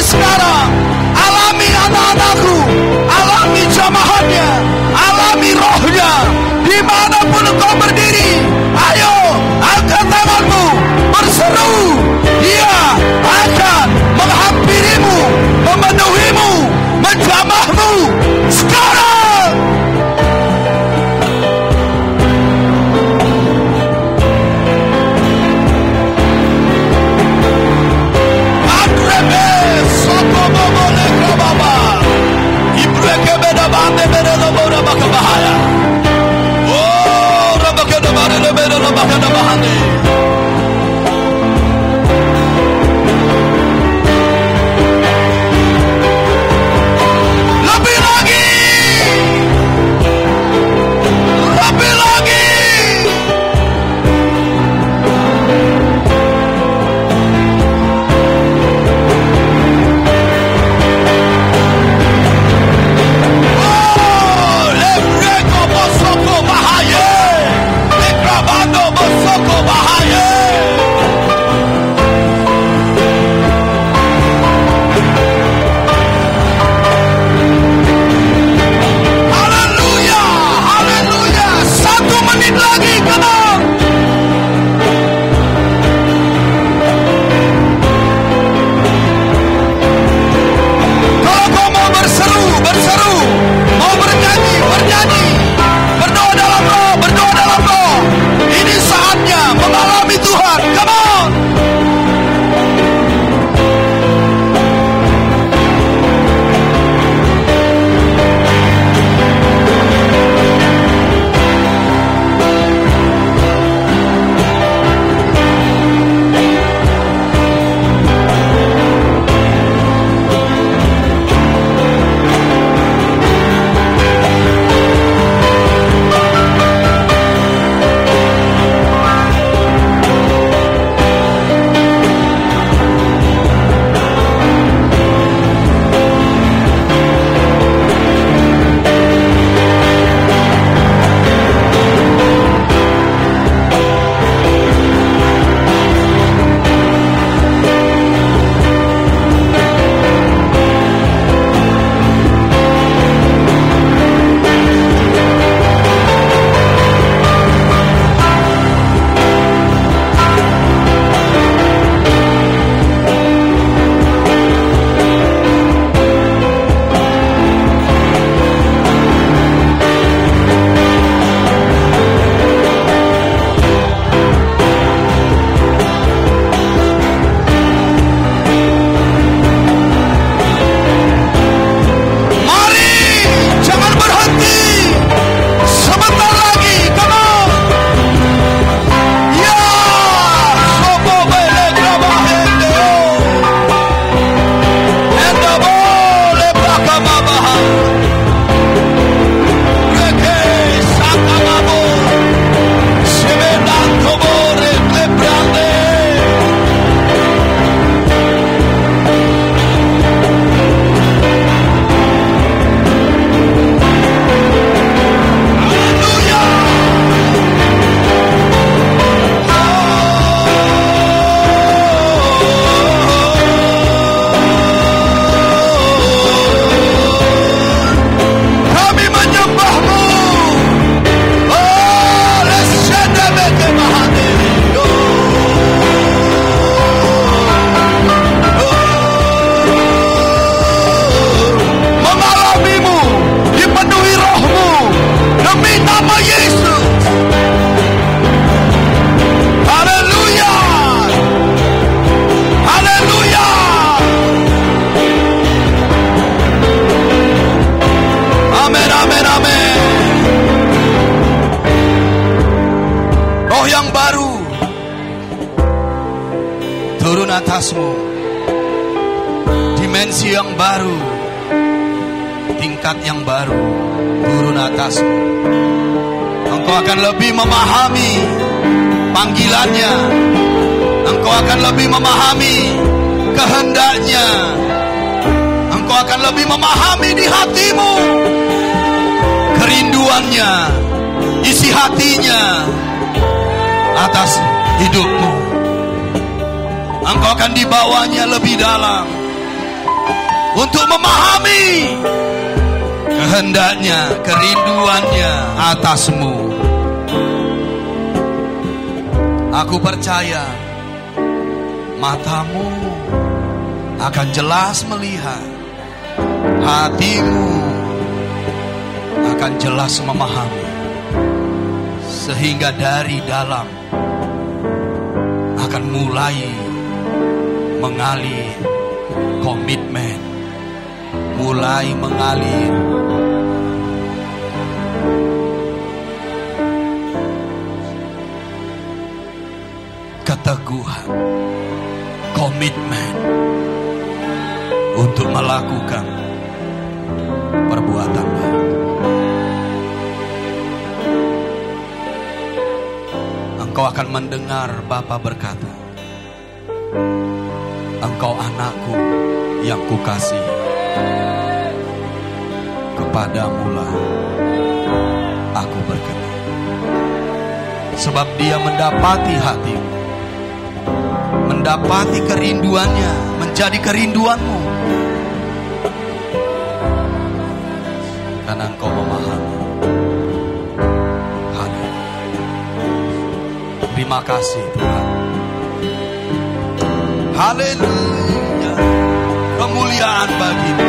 Sekarang alami anak-anakku, alami jamahannya, alami rohnya, dimanapun engkau berdiri. Ayo angkat tanganmu, berseru. Dia akan menghampirimu, memenuhimu, menjamahmu sekarang. atasmu. Dimensi yang baru, tingkat yang baru turun atasmu. Engkau akan lebih memahami panggilannya. Engkau akan lebih memahami kehendaknya. Engkau akan lebih memahami di hatimu kerinduannya, isi hatinya atas hidupmu. Engkau akan dibawanya lebih dalam untuk memahami kehendaknya, kerinduannya atasmu. Aku percaya matamu akan jelas melihat, hatimu akan jelas memahami, sehingga dari dalam akan mulai mengalir komitmen, mulai mengalir keteguhan, komitmen untuk melakukan perbuatan baik. Engkau akan mendengar Bapa berkata, engkau anakku yang kukasihi, kepadamulah aku berkenan. Sebab dia mendapati hatimu, mendapati kerinduannya, menjadi kerinduanmu, karena engkau memahami. Terima kasih Tuhan. Haleluya. Kemuliaan bagimu.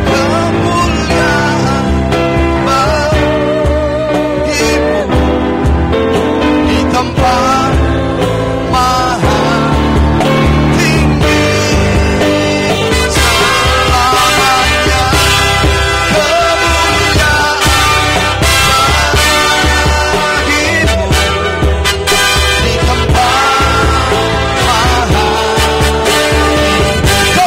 Kemuliaan bagimu di tempat maha tinggi selamanya. Kemuliaan bagimu di tempat maha tinggi.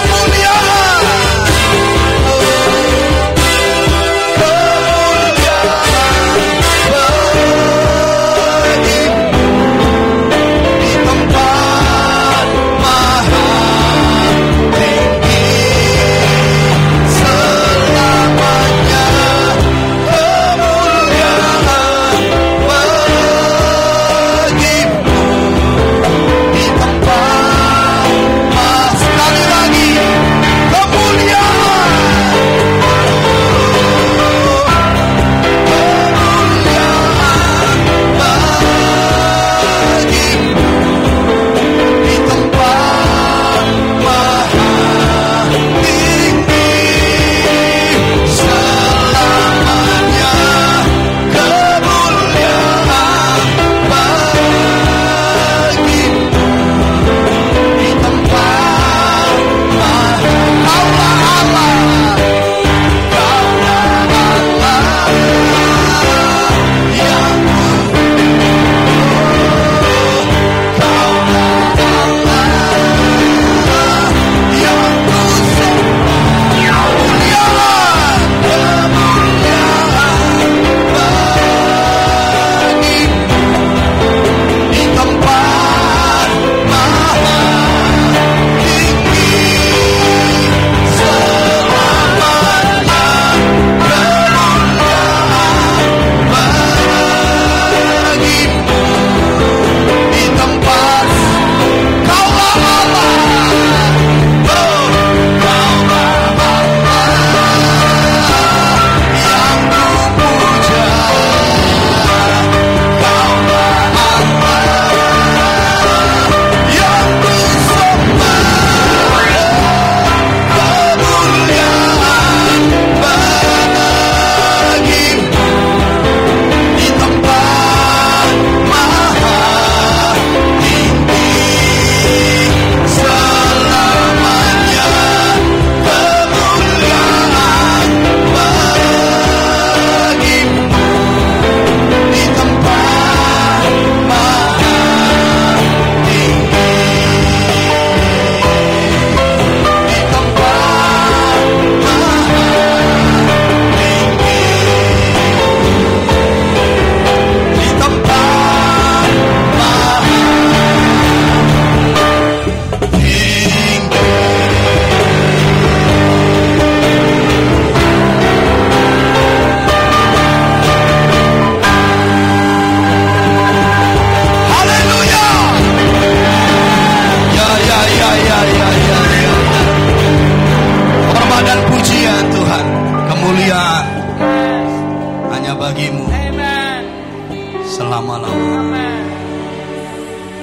selama-lamanya.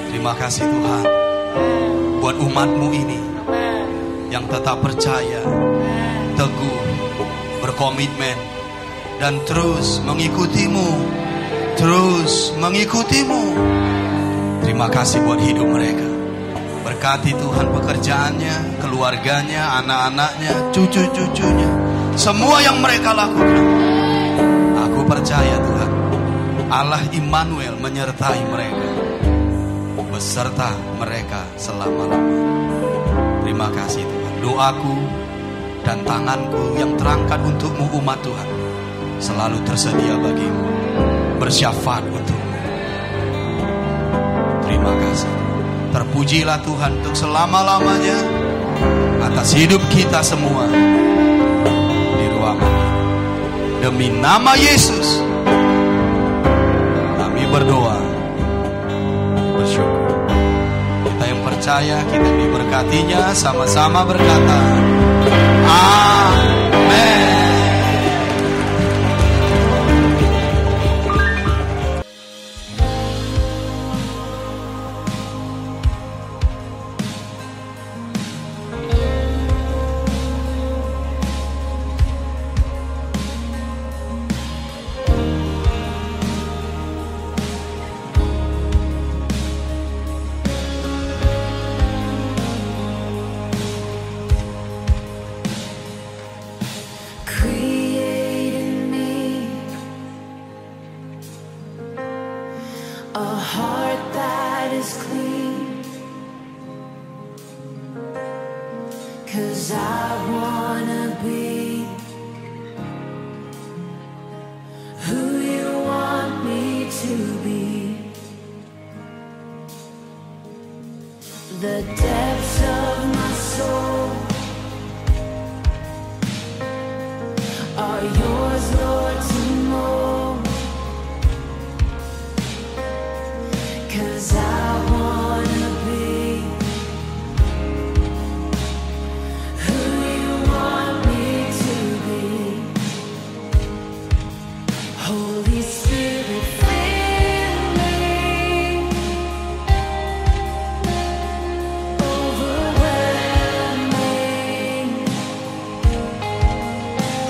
Terima kasih Tuhan buat umat-Mu ini yang tetap percaya, teguh, berkomitmen, dan terus mengikuti-Mu. Terima kasih buat hidup mereka. Berkati Tuhan pekerjaannya, keluarganya, anak-anaknya, cucu-cucunya, semua yang mereka lakukan. Aku percaya Tuhan, Allah Immanuel menyertai mereka, beserta mereka selama-lamanya. Terima kasih Tuhan. Doaku dan tanganku yang terangkat untuk-Mu umat Tuhan selalu tersedia bagimu, bersyafaat untuk-Mu. Terima kasih. Terpujilah Tuhan untuk selama-lamanya atas hidup kita semua di ruangan ini. Demi nama Yesus kami berdoa, bersyukur. Kita yang percaya, kita diberkatinya, sama-sama berkata amin.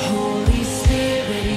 Holy Spirit,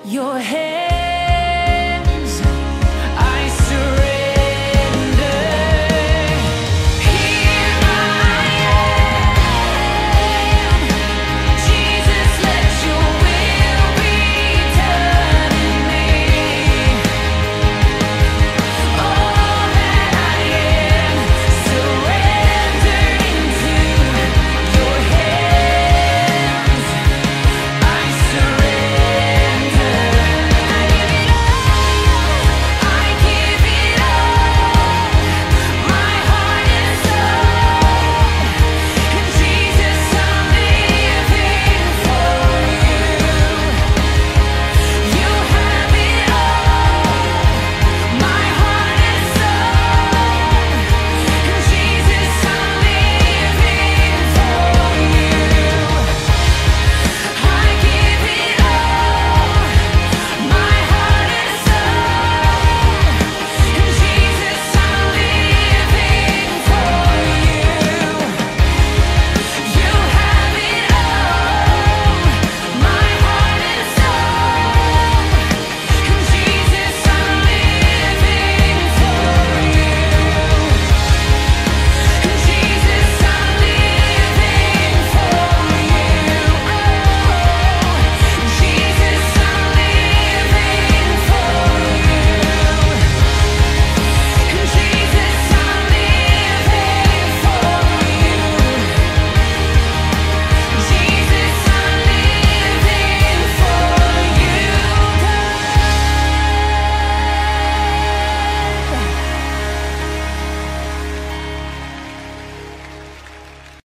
Your hand